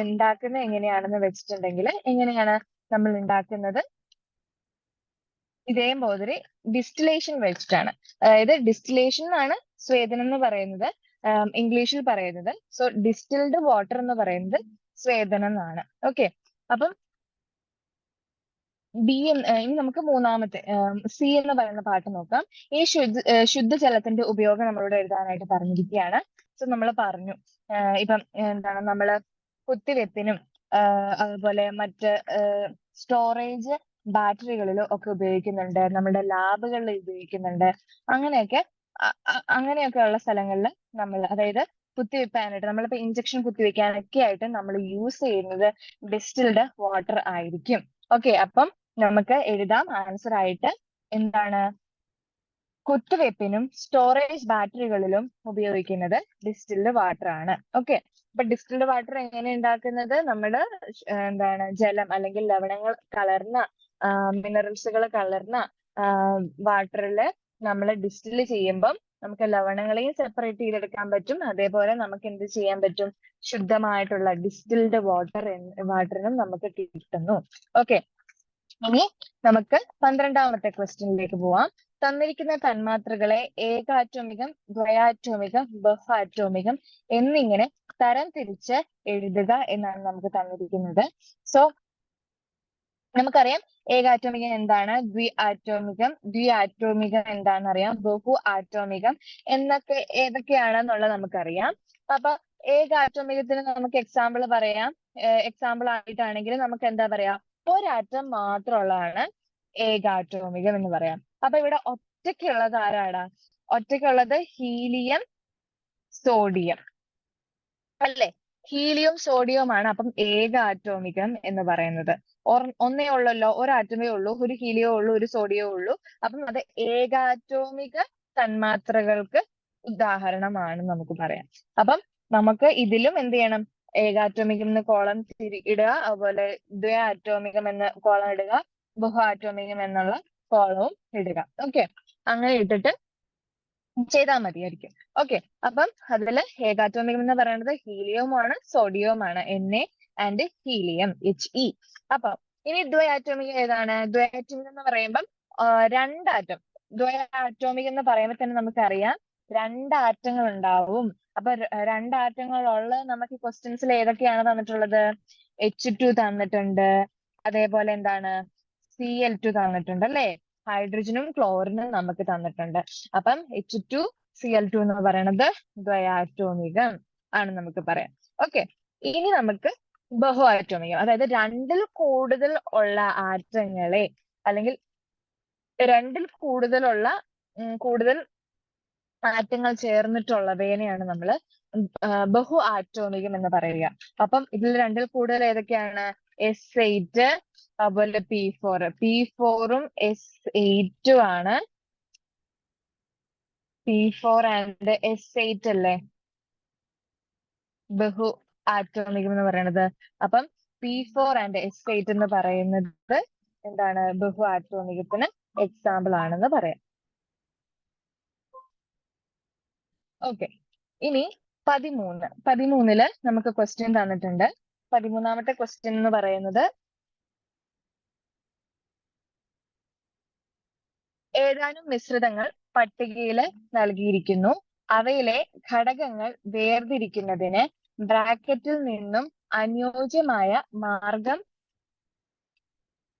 ഉണ്ടാക്കുന്നത് എങ്ങനെയാണെന്ന് വെച്ചിട്ടുണ്ടെങ്കിൽ, എങ്ങനെയാണ് നമ്മൾ ഉണ്ടാക്കുന്നത്? ഇതേപോലെ ഡിസ്റ്റിലേഷൻ വെച്ചിട്ടാണ്. അതായത് ഡിസ്റ്റിലേഷൻ ആണ് സ്വേദനം എന്ന് പറയുന്നത് ഇംഗ്ലീഷിൽ പറയുന്നത്. സോ ഡിസ്റ്റിൽഡ് വാട്ടർ എന്ന് പറയുന്നത് സ്വേദനം എന്നാണ്. ഓക്കെ, അപ്പം ഇനി നമുക്ക് മൂന്നാമത്തെ സി എന്ന് പറയുന്ന പാട്ട് നോക്കാം. ഈ ശുദ്ധജലത്തിന്റെ ഉപയോഗം നമ്മളോട് എഴുതാനായിട്ട് പറഞ്ഞിരിക്കുകയാണ്. സോ നമ്മൾ പറഞ്ഞു ഇപ്പം എന്താണ് നമ്മള് കുത്തിവെപ്പിനും അതുപോലെ മറ്റ് സ്റ്റോറേജ് ബാറ്ററികളിലും ഒക്കെ ഉപയോഗിക്കുന്നുണ്ട്, നമ്മുടെ ലാബുകളിൽ ഉപയോഗിക്കുന്നുണ്ട്. അങ്ങനെയൊക്കെ ഉള്ള സ്ഥലങ്ങളിൽ നമ്മൾ, അതായത് കുത്തിവെക്കാനായിട്ട് നമ്മളിപ്പോ ഇഞ്ചക്ഷൻ കുത്തിവെക്കാനൊക്കെ ആയിട്ട് നമ്മൾ യൂസ് ചെയ്യുന്നത് ഡിസ്റ്റിൽഡ് വാട്ടർ ആയിരിക്കും. ഓക്കെ, അപ്പം നമുക്ക് എഴുതാം ആൻസർ ആയിട്ട് എന്താണ്? കുത്തിവെപ്പിനും സ്റ്റോറേജ് ബാറ്ററികളിലും ഉപയോഗിക്കുന്നത് ഡിസ്റ്റിൽഡ് വാട്ടർ ആണ്. ഓക്കെ, അപ്പൊ ഡിസ്റ്റിൽഡ് വാട്ടർ എങ്ങനെ ഉണ്ടാക്കുന്നത്? നമ്മള് എന്താണ് ജലം അല്ലെങ്കിൽ ലവണങ്ങൾ കലർന്ന മിനറൽസുകൾ കലർന്ന വാട്ടറില് നമ്മൾ ഡിസ്റ്റിൽ ചെയ്യുമ്പം നമുക്ക് ലവണങ്ങളെയും സെപ്പറേറ്റ് ചെയ്തെടുക്കാൻ പറ്റും. അതേപോലെ നമുക്ക് എന്ത് ചെയ്യാൻ പറ്റും? ശുദ്ധമായിട്ടുള്ള ഡിസ്റ്റിൽഡ് വാട്ടറിനും നമുക്ക് കിട്ടുന്നു. ഓക്കെ, ഇനി നമുക്ക് 12ാമത്തെ ക്വസ്റ്റ്യനിലേക്ക് പോവാം. തന്നിരിക്കുന്ന തന്മാത്രകളെ ഏകാറ്റോമികം, ദ്വയാറ്റോമികം, ബഹുആറ്റോമികം എന്നിങ്ങനെ തരം തിരിച്ച് എഴുതുക എന്നാണ് നമുക്ക് തന്നിരിക്കുന്നത്. സോ നമുക്കറിയാം ഏകാറ്റോമികം എന്താണ്, ദ്വിആറ്റോമികം എന്താണെന്ന് അറിയാം, ബഹു ആറ്റോമികം ഏതൊക്കെയാണെന്നുള്ളത് നമുക്കറിയാം. അപ്പൊ ഏകാറ്റോമികത്തിന് നമുക്ക് എക്സാമ്പിൾ പറയാം. എക്സാമ്പിൾ ആയിട്ടാണെങ്കിൽ നമുക്ക് എന്താ പറയാ, ഒരാറ്റം മാത്രമുള്ളതാണ് ഏകാറ്റോമികം എന്ന് പറയാം. അപ്പൊ ഇവിടെ ഒറ്റയ്ക്കുള്ളത് ആരാടാ? ഒറ്റയ്ക്കുള്ളത് ഹീലിയം, സോഡിയം അല്ലേ? ഹീലിയം സോഡിയവുമാണ് അപ്പം ഏകാറ്റോമികം എന്ന് പറയുന്നത്. ഒന്നേ ഉള്ളല്ലോ, ഒരാറ്റമേ ഉള്ളൂ, ഒരു ഹീലിയോ ഉള്ളൂ, ഒരു സോഡിയോ ഉള്ളൂ. അപ്പം അത് ഏകാറ്റോമിക തന്മാത്രകൾക്ക് ഉദാഹരണമാണ് നമുക്ക് പറയാം. അപ്പം നമുക്ക് ഇതിലും എന്ത് ചെയ്യണം? ഏകാറ്റോമികം എന്ന് കോളം ഇടുക, അതുപോലെ ദ്വയാറ്റോമികം എന്ന് കോളം ഇടുക, ബഹു ആറ്റോമികം എന്നുള്ള കോളവും ഇടുക. ഓക്കെ, അങ്ങനെ ഇട്ടിട്ട് ചെയ്താൽ മതിയായിരിക്കും. ഓക്കെ, അപ്പം അതില് ഏകാറ്റോമികം എന്ന് പറയുന്നത് ഹീലിയവുമാണ് സോഡിയവുമാണ്, Na ആൻഡ് ഹീലിയം He. അപ്പം ഇനി ദ്വയാറ്റോമികം ഏതാണ്? ദ്വയാറ്റോമികം എന്ന് പറയുമ്പം രണ്ടാറ്റം. ദ്വയാറ്റോമികം എന്ന് പറയുമ്പോൾ തന്നെ നമുക്കറിയാം രണ്ടാറ്റങ്ങൾ ഉണ്ടാവും. അപ്പൊ രണ്ടാറ്റങ്ങളുള്ള നമുക്ക് ക്വസ്റ്റ്യൻസിൽ ഏതൊക്കെയാണ് തന്നിട്ടുള്ളത്? H2 തന്നിട്ടുണ്ട്, അതേപോലെ എന്താണ് Cl2 തന്നിട്ടുണ്ട് അല്ലേ? ഹൈഡ്രജനും ക്ലോറിനും നമുക്ക് തന്നിട്ടുണ്ട്. അപ്പം H2Cl2 എന്ന് പറയുന്നത് ദ്വയാറ്റോമികം ആണ് നമുക്ക് പറയാം. ഓക്കെ, ഇനി നമുക്ക് ബഹു ആറ്റോമികം, അതായത് രണ്ടിൽ കൂടുതൽ ഉള്ള ആറ്റങ്ങളെ അല്ലെങ്കിൽ രണ്ടിൽ കൂടുതൽ ആറ്റങ്ങൾ ചേർന്നിട്ടുള്ളവയെയാണ് നമ്മൾ ബഹു ആറ്റോമികം എന്ന് പറയുക. അപ്പം ഇതിൽ രണ്ടിൽ കൂടുതൽ ഏതൊക്കെയാണ്? S8, അതുപോലെ P4ഉം S8ഉം ആണ്. P4 ആൻഡ് S8 അല്ലേ? ബഹു ആറ്റോമികം എന്ന് പറയുന്നത്. അപ്പം P4 ആൻഡ് S8 എന്ന് പറയുന്നത് എന്താണ്? ബഹു ആറ്റോമികത്തിന് എക്സാമ്പിൾ ആണെന്ന് പറയാം. ഓക്കെ, ഇനി 13 നമുക്ക് ക്വസ്റ്റ്യൻ തന്നിട്ടുണ്ട്. 13ാമത്തെ ക്വസ്റ്റ്യൻ എന്ന് പറയുന്നത് ഏതാനും മിശ്രിതങ്ങൾ പട്ടികയിൽ നൽകിയിരിക്കുന്നു. അവയിലെ ഘടകങ്ങൾ വേർതിരിക്കുന്നതിന് ബ്രാക്കറ്റിൽ നിന്നും അനുയോജ്യമായ മാർഗം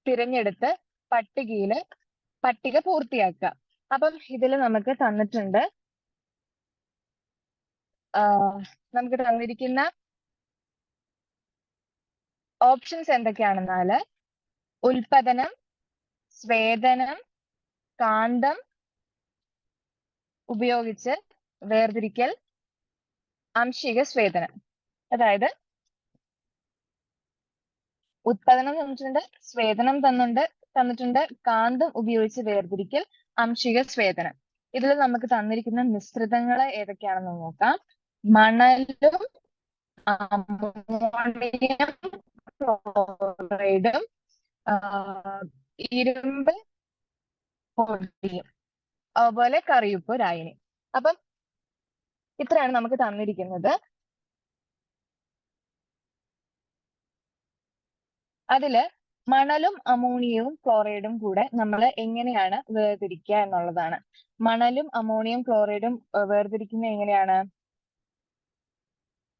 തിരഞ്ഞെടുത്ത് പട്ടിക പൂർത്തിയാക്കുക. അപ്പം ഇതിൽ നമുക്ക് തന്നിട്ടുണ്ട്, നമുക്ക് തന്നിരിക്കുന്ന ഓപ്ഷൻസ് എന്തൊക്കെയാണെന്നാല് ഉൽപ്പതനം, സ്വേദനം, കാന്തം ഉപയോഗിച്ച് വേർതിരിക്കൽ, ആംശിക സ്വേദനം. അതായത് ഉത്പാദനം തന്നിട്ടുണ്ട്, സ്വേദനം തന്നിട്ടുണ്ട്, കാന്തം ഉപയോഗിച്ച് വേർതിരിക്കൽ, ആംശിക സ്വേദനം. ഇതിൽ നമുക്ക് തന്നിരിക്കുന്ന മിശ്രിതങ്ങൾ ഏതൊക്കെയാണെന്ന് നോക്കാം. മണലും അമോണിയം ക്ലോറൈഡും ഇരുമ്പ് പൊടിയും, അതുപോലെ കറിയുപ്പ് ലായനി. അപ്പം ഇത്രയാണ് നമുക്ക് തന്നിരിക്കുന്നത്. അതില് മണലും അമോണിയവും ക്ലോറൈഡും കൂടെ നമ്മൾ എങ്ങനെയാണ് വേർതിരിക്കുക എന്നുള്ളതാണ്. മണലും അമോണിയം ക്ലോറൈഡും വേർതിരിക്കുന്നത് എങ്ങനെയാണ്?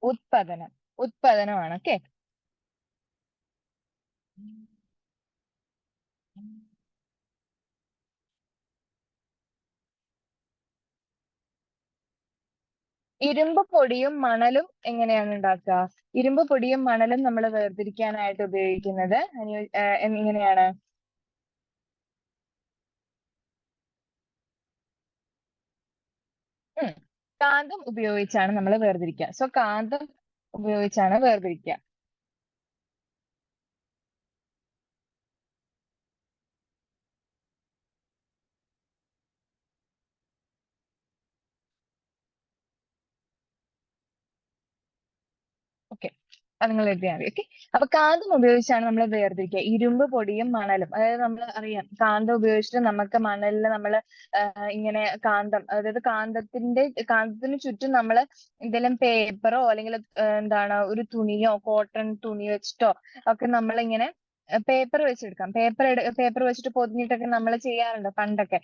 ഉത്പതനമാണ്. ഓക്കെ, ഇരുമ്പ് പൊടിയും മണലും എങ്ങനെയാണ് ഉണ്ടാക്കുക? ഇരുമ്പ് പൊടിയും മണലും നമ്മൾ വേർതിരിക്കാനായിട്ട് ഉപയോഗിക്കുന്നത് എങ്ങനെയാണ്? കാന്തം ഉപയോഗിച്ചാണ് നമ്മൾ വേർതിരിക്കുക. സോ കാന്തം ഉപയോഗിച്ചാണ് വേർതിരിക്കുക. ഓക്കെ, അത് നിങ്ങൾ എഴുതിയാൽ മതി. ഓക്കെ, അപ്പൊ കാന്തം ഉപയോഗിച്ചാണ് നമ്മൾ വേർതിരിക്കുക. ഇരുമ്പ് പൊടിയും മണലും, അതായത് നമ്മൾ അറിയാം കാന്തം ഉപയോഗിച്ചിട്ട് നമുക്ക് മണലിൽ നമ്മൾ ഇങ്ങനെ അതായത് കാന്തത്തിന് ചുറ്റും നമ്മൾ എന്തെങ്കിലും പേപ്പറോ അല്ലെങ്കിൽ എന്താണ് ഒരു തുണിയോ കോട്ടൺ തുണി വെച്ചിട്ടോ ഒക്കെ നമ്മളിങ്ങനെ പേപ്പർ വെച്ചെടുക്കാം. പേപ്പർ വെച്ചിട്ട് പൊതിഞ്ഞിട്ടൊക്കെ നമ്മൾ ചെയ്യാറുണ്ട് പണ്ടൊക്കെ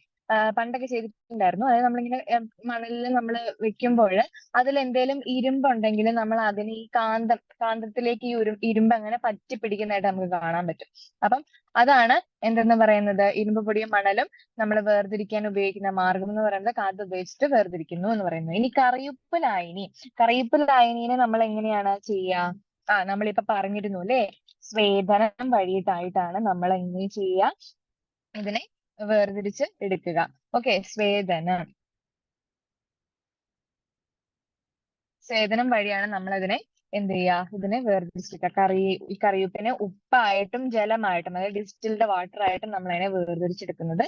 ചെയ്തിട്ടുണ്ടായിരുന്നു. അതായത് നമ്മളിങ്ങനെ മണലിൽ നമ്മൾ വെക്കുമ്പോൾ അതിൽ എന്തേലും ഇരുമ്പുണ്ടെങ്കിൽ നമ്മൾ അതിന് ഈ കാന്തത്തിലേക്ക് ഈ ഇരുമ്പ് അങ്ങനെ പറ്റി പിടിക്കുന്നതായിട്ട് നമുക്ക് കാണാൻ പറ്റും. അപ്പം അതാണ് എന്തെന്ന് പറയുന്നത്, ഇരുമ്പ് പൊടിയും മണലും നമ്മൾ വേർതിരിക്കാൻ ഉപയോഗിക്കുന്ന മാർഗം എന്ന് പറയുന്നത് കാന്തം ഉപയോഗിച്ചിട്ട് വേർതിരിക്കുന്നു എന്ന് പറയുന്നത്. ഇനി കറിയുപ്പ് ലായനിനെ നമ്മൾ എങ്ങനെയാണ് ചെയ്യുക? നമ്മളിപ്പോ പറഞ്ഞിരുന്നു അല്ലെ, സ്വേദനം വഴിയിട്ടായിട്ടാണ് നമ്മൾ എങ്ങനെ ചെയ്യുക, ഇതിനെ വേർതിരിച്ച് എടുക്കുക. ഓക്കെ, സ്വേദനം വഴിയാണ് നമ്മൾ ഇതിനെ എന്ത് ചെയ്യുക, ഇതിനെ വേർതിരിച്ചെടുക്കുക. ഈ കറിയുപ്പിനെ ഉപ്പായിട്ടും ജലമായിട്ടും, അതായത് ഡിസ്റ്റിൽഡ് വാട്ടർ ആയിട്ടും നമ്മൾ അതിനെ വേർതിരിച്ചെടുക്കുന്നത്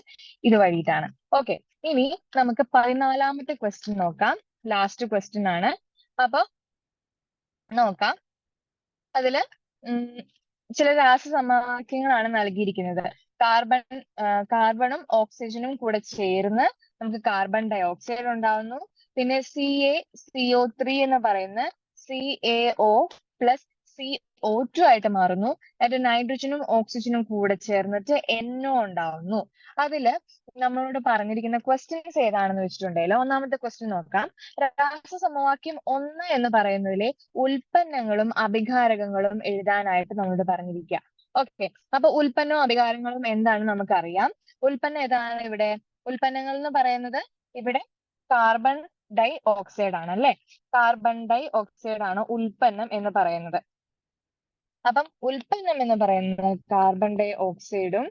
ഇത് വഴിയിട്ടാണ്. ഓക്കെ, ഇനി നമുക്ക് 14ാമത്തെ ക്വസ്റ്റ്യൻ നോക്കാം. ലാസ്റ്റ് ക്വസ്റ്റ്യൻ ആണ്. അപ്പൊ നോക്കാം, അതില് ചില രാസസമവാക്യങ്ങളാണ് നൽകിയിരിക്കുന്നത്. കാർബണും ഓക്സിജനും കൂടെ ചേർന്ന് നമുക്ക് കാർബൺ ഡൈ ഓക്സൈഡ് ഉണ്ടാവുന്നു. പിന്നെ CO3 എന്ന് പറയുന്ന CaO പ്ലസ് CO2 ആയിട്ട് മാറുന്നു. എന്നിട്ട് നൈട്രജനും ഓക്സിജനും കൂടെ ചേർന്നിട്ട് NO ഉണ്ടാവുന്നു. അതില് നമ്മളോട് പറഞ്ഞിരിക്കുന്ന ക്വസ്റ്റ്യൻസ് ഏതാണെന്ന് വെച്ചിട്ടുണ്ടെങ്കിൽ, ഒന്നാമത്തെ ക്വസ്റ്റ്യൻ നോക്കാം. രാസസമവാക്യം 1 എന്ന് പറയുന്നതിലെ ഉൽപ്പന്നങ്ങളും അഭികാരകങ്ങളും എഴുതാനായിട്ട് നമ്മളോട് പറഞ്ഞിരിക്കുക. ഓക്കെ, അപ്പൊ ഉൽപ്പന്നവും അഭികാരങ്ങളും എന്താണെന്ന് നമുക്കറിയാം. ഉൽപ്പന്നം ഏതാണ് ഇവിടെ? ഉൽപ്പന്നങ്ങൾ എന്ന് പറയുന്നത് ഇവിടെ കാർബൺ ഡൈ ഓക്സൈഡ് ആണ് അല്ലെ. കാർബൺ ഡൈ ഓക്സൈഡ് ആണ് ഉൽപ്പന്നം എന്ന് പറയുന്നത്. അപ്പം ഉൽപ്പന്നം എന്ന് പറയുന്നത് കാർബൺ ഡൈ ഓക്സൈഡും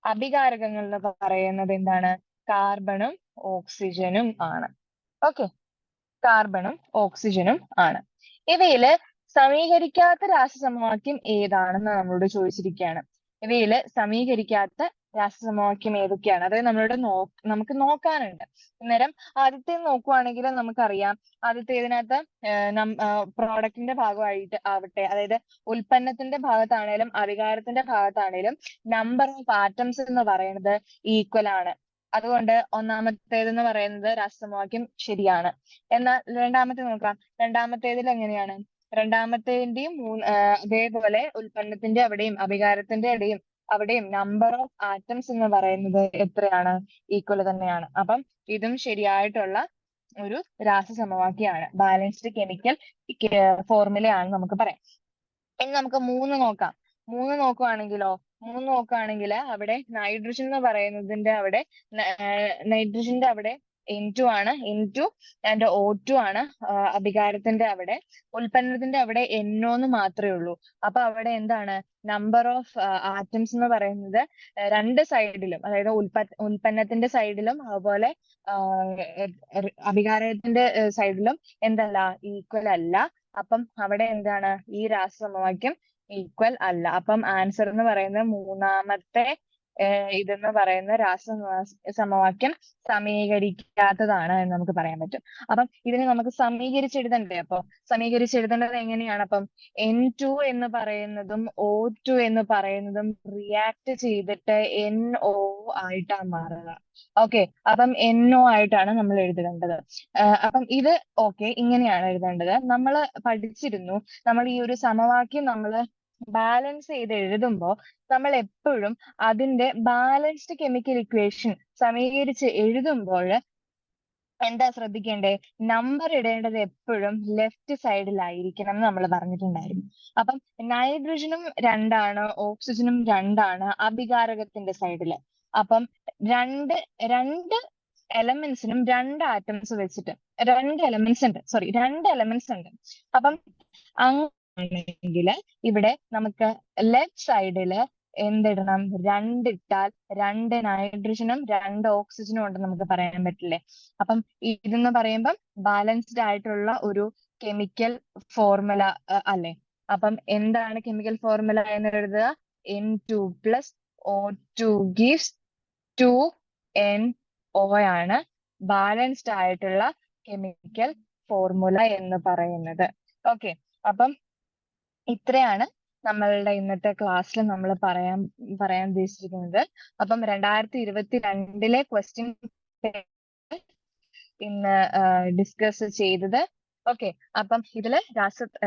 അഭികാരകങ്ങൾ എന്ന് പറയുന്നത് എന്താണ്? കാർബണും ഓക്സിജനും ആണ്. ഓക്കെ, കാർബണും ഓക്സിജനും ആണ്. ഇവയില് സമീകരിക്കാത്ത രാസസമവാക്യം ഏതാണെന്ന് നമ്മളോട് ചോദിച്ചിരിക്കുകയാണ്. ഇവയില് സമീകരിക്കാത്ത രാസസമവാക്യം ഏതൊക്കെയാണ്? അതായത് നമുക്ക് നോക്കാനുണ്ട്. അന്നേരം ആദ്യത്തെ നോക്കുവാണെങ്കിൽ നമുക്കറിയാം, ആദ്യത്തേതിനകത്ത് പ്രോഡക്റ്റിന്റെ ഭാഗമായിട്ട് ആവട്ടെ, അതായത് ഉൽപ്പന്നത്തിന്റെ ഭാഗത്താണേലും അധികാരത്തിന്റെ ഭാഗത്താണേലും നമ്പർ ഓഫ് ആറ്റംസ് എന്ന് പറയുന്നത് ഈക്വൽ ആണ്. അതുകൊണ്ട് ഒന്നാമത്തേതെന്ന് പറയുന്നത് രാസസമവാക്യം ശരിയാണ്. എന്നാൽ രണ്ടാമത്തെ നോക്കാം. രണ്ടാമത്തേതിൽ എങ്ങനെയാണ്? രണ്ടാമത്തേതിന്റെയും അതേപോലെ ഉൽപ്പന്നത്തിന്റെ അവിടെയും അധികാരത്തിന്റെ അവിടെയും നമ്പർ ഓഫ് ആറ്റംസ് എന്ന് പറയുന്നത് എത്രയാണ്? ഈക്വൽ തന്നെയാണ്. അപ്പം ഇതും ശരിയായിട്ടുള്ള ഒരു രാസസമവാക്യമാണ്. ബാലൻസ്ഡ് കെമിക്കൽ ഫോർമുലയാണ് നമുക്ക് പറയാം. ഇനി നമുക്ക് 3 നോക്കാം. 3 നോക്കുവാണെങ്കിൽ അവിടെ നൈട്രജൻ എന്ന് പറയുന്നതിന്റെ അവിടെ നൈട്രജന്റെ അവിടെ N2 ആണ്. N2 ആൻഡ് O2 ആണ്. അധികാരത്തിന്റെ അവിടെ. ഉൽപ്പന്നത്തിന്റെ അവിടെ NO എന്ന് മാത്രമേ ഉള്ളൂ. അപ്പൊ അവിടെ എന്താണ്? നമ്പർ ഓഫ് ആറ്റംസ് എന്ന് പറയുന്നത് രണ്ട് സൈഡിലും, അതായത് ഉൽപ്പന്നത്തിന്റെ സൈഡിലും അതുപോലെ അധികാരത്തിന്റെ സൈഡിലും എന്തല്ല? ഈക്വൽ അല്ല. അപ്പം അവിടെ എന്താണ്? ഈ രാസസമവാക്യം ഈക്വൽ അല്ല. അപ്പം ആൻസർ എന്ന് പറയുന്നത് മൂന്നാമത്തെ ഇതെന്ന് പറയുന്ന സമവാക്യം സമീകരിക്കാത്തതാണ് എന്ന് നമുക്ക് പറയാൻ പറ്റും. അപ്പം ഇതിനെ നമുക്ക് സമീകരിച്ചെഴുതണ്ടേ? അപ്പൊ സമീകരിച്ചെഴുതേണ്ടത് എങ്ങനെയാണ്? അപ്പം N2 എന്ന് പറയുന്നതും O2 എന്ന് പറയുന്നതും റിയാക്ട് ചെയ്തിട്ട് NO ആയിട്ടാണ് മാറുക. ഓക്കെ, അപ്പം NO ആയിട്ടാണ് നമ്മൾ എഴുതേണ്ടത്. അപ്പം ഇത് ഓക്കെ, ഇങ്ങനെയാണ് എഴുതേണ്ടത്. നമ്മൾ പഠിച്ചിരുന്നു, നമ്മൾ ഈ ഒരു സമവാക്യം നമ്മൾ ബാലൻസ് ചെയ്ത് എഴുതുമ്പോൾ നമ്മൾ എപ്പോഴും അതിന്റെ ബാലൻസ്ഡ് കെമിക്കൽ ഇക്വേഷൻ സമീകരിച്ച് എഴുതുമ്പോൾ എന്താ ശ്രദ്ധിക്കേണ്ടേ? നമ്പർ ഇടേണ്ടത് എപ്പോഴും ലെഫ്റ്റ് സൈഡിലായിരിക്കണം എന്ന് നമ്മൾ പറഞ്ഞിട്ടുണ്ടായിരുന്നു. അപ്പം നൈട്രജനും 2 ആണ്, ഓക്സിജനും 2 ആണ് അഭികാരകത്തിന്റെ സൈഡില്. അപ്പം രണ്ട് എലമെന്റ്സിനും 2 ആറ്റംസ് വെച്ചിട്ട് 2 എലമെന്റ്സ് ഉണ്ട്. അപ്പം അങ്ങനെയാണെങ്കിൽ ഇവിടെ നമുക്ക് ലെഫ്റ്റ് സൈഡില് എന്തിടണം? 2 ഇട്ടാൽ 2 നൈട്രജനും 2 ഓക്സിജനും ഉണ്ടെന്ന് നമുക്ക് പറയാൻ പറ്റില്ലേ? അപ്പം ഇതെന്ന് പറയുമ്പം ബാലൻസ്ഡ് ആയിട്ടുള്ള ഒരു കെമിക്കൽ ഫോർമുല അല്ലേ? അപ്പം എന്താണ് കെമിക്കൽ ഫോർമുല എന്ന് എഴുതുക? N2 plus O2 gives 2NO ആണ് ബാലൻസ്ഡ് ആയിട്ടുള്ള കെമിക്കൽ ഫോർമുല എന്ന് പറയുന്നത്. ഓക്കെ, അപ്പം ഇത്രയാണ് നമ്മളുടെ ഇന്നത്തെ ക്ലാസ്സിൽ നമ്മൾ പറയാൻ ഉദ്ദേശിച്ചിരിക്കുന്നത്. അപ്പം 2022 ക്വസ്റ്റ്യൻ ഇന്ന് ഡിസ്കസ് ചെയ്തത്. ഓക്കെ, അപ്പം ഇതില്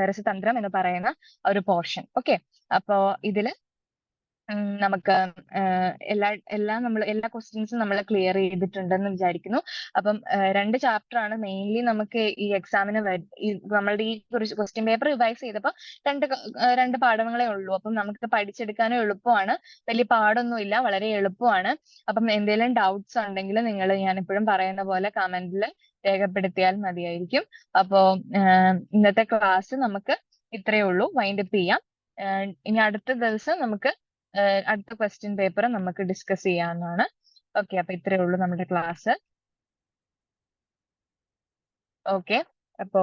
രസതന്ത്രം എന്ന് പറയുന്ന ഒരു പോർഷൻ. ഓക്കെ, അപ്പോ ഇതില് നമുക്ക് എല്ലാ ക്വസ്റ്റ്യൻസും നമ്മൾ ക്ലിയർ ചെയ്തിട്ടുണ്ടെന്ന് വിചാരിക്കുന്നു. അപ്പം 2 ചാപ്റ്റർ ആണ് മെയിൻലി നമുക്ക് ഈ എക്സാമിന് നമ്മളുടെ ഈ ക്വസ്റ്റ്യൻ പേപ്പർ റിവൈസ് ചെയ്തപ്പോൾ 2 പാഠങ്ങളേ ഉള്ളൂ. അപ്പം നമുക്ക് പഠിച്ചെടുക്കാനും എളുപ്പമാണ്, വലിയ പാടൊന്നുമില്ല, വളരെ എളുപ്പമാണ്. അപ്പം എന്തെങ്കിലും ഡൗട്ട്സ് ഉണ്ടെങ്കിൽ നിങ്ങൾ ഞാൻ എപ്പോഴും പറയുന്ന പോലെ കമന്റിൽ രേഖപ്പെടുത്തിയാൽ മതിയായിരിക്കും. അപ്പോ ഇന്നത്തെ ക്ലാസ് നമുക്ക് ഇത്രയേ ഉള്ളൂ, വൈൻഡപ്പ് ചെയ്യാം. ഇനി അടുത്ത ദിവസം നമുക്ക് അടുത്ത ക്വസ്റ്റ്യൻ പേപ്പർ നമുക്ക് ഡിസ്കസ് ചെയ്യാവുന്നതാണ്. ഓക്കെ, അപ്പൊ ഇത്രയേ ഉള്ളൂ നമ്മുടെ ക്ലാസ്. ഓക്കെ, അപ്പോ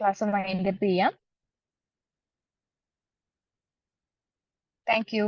ക്ലാസ് വൈൻഡപ്പ് ചെയ്യാം. Thank you.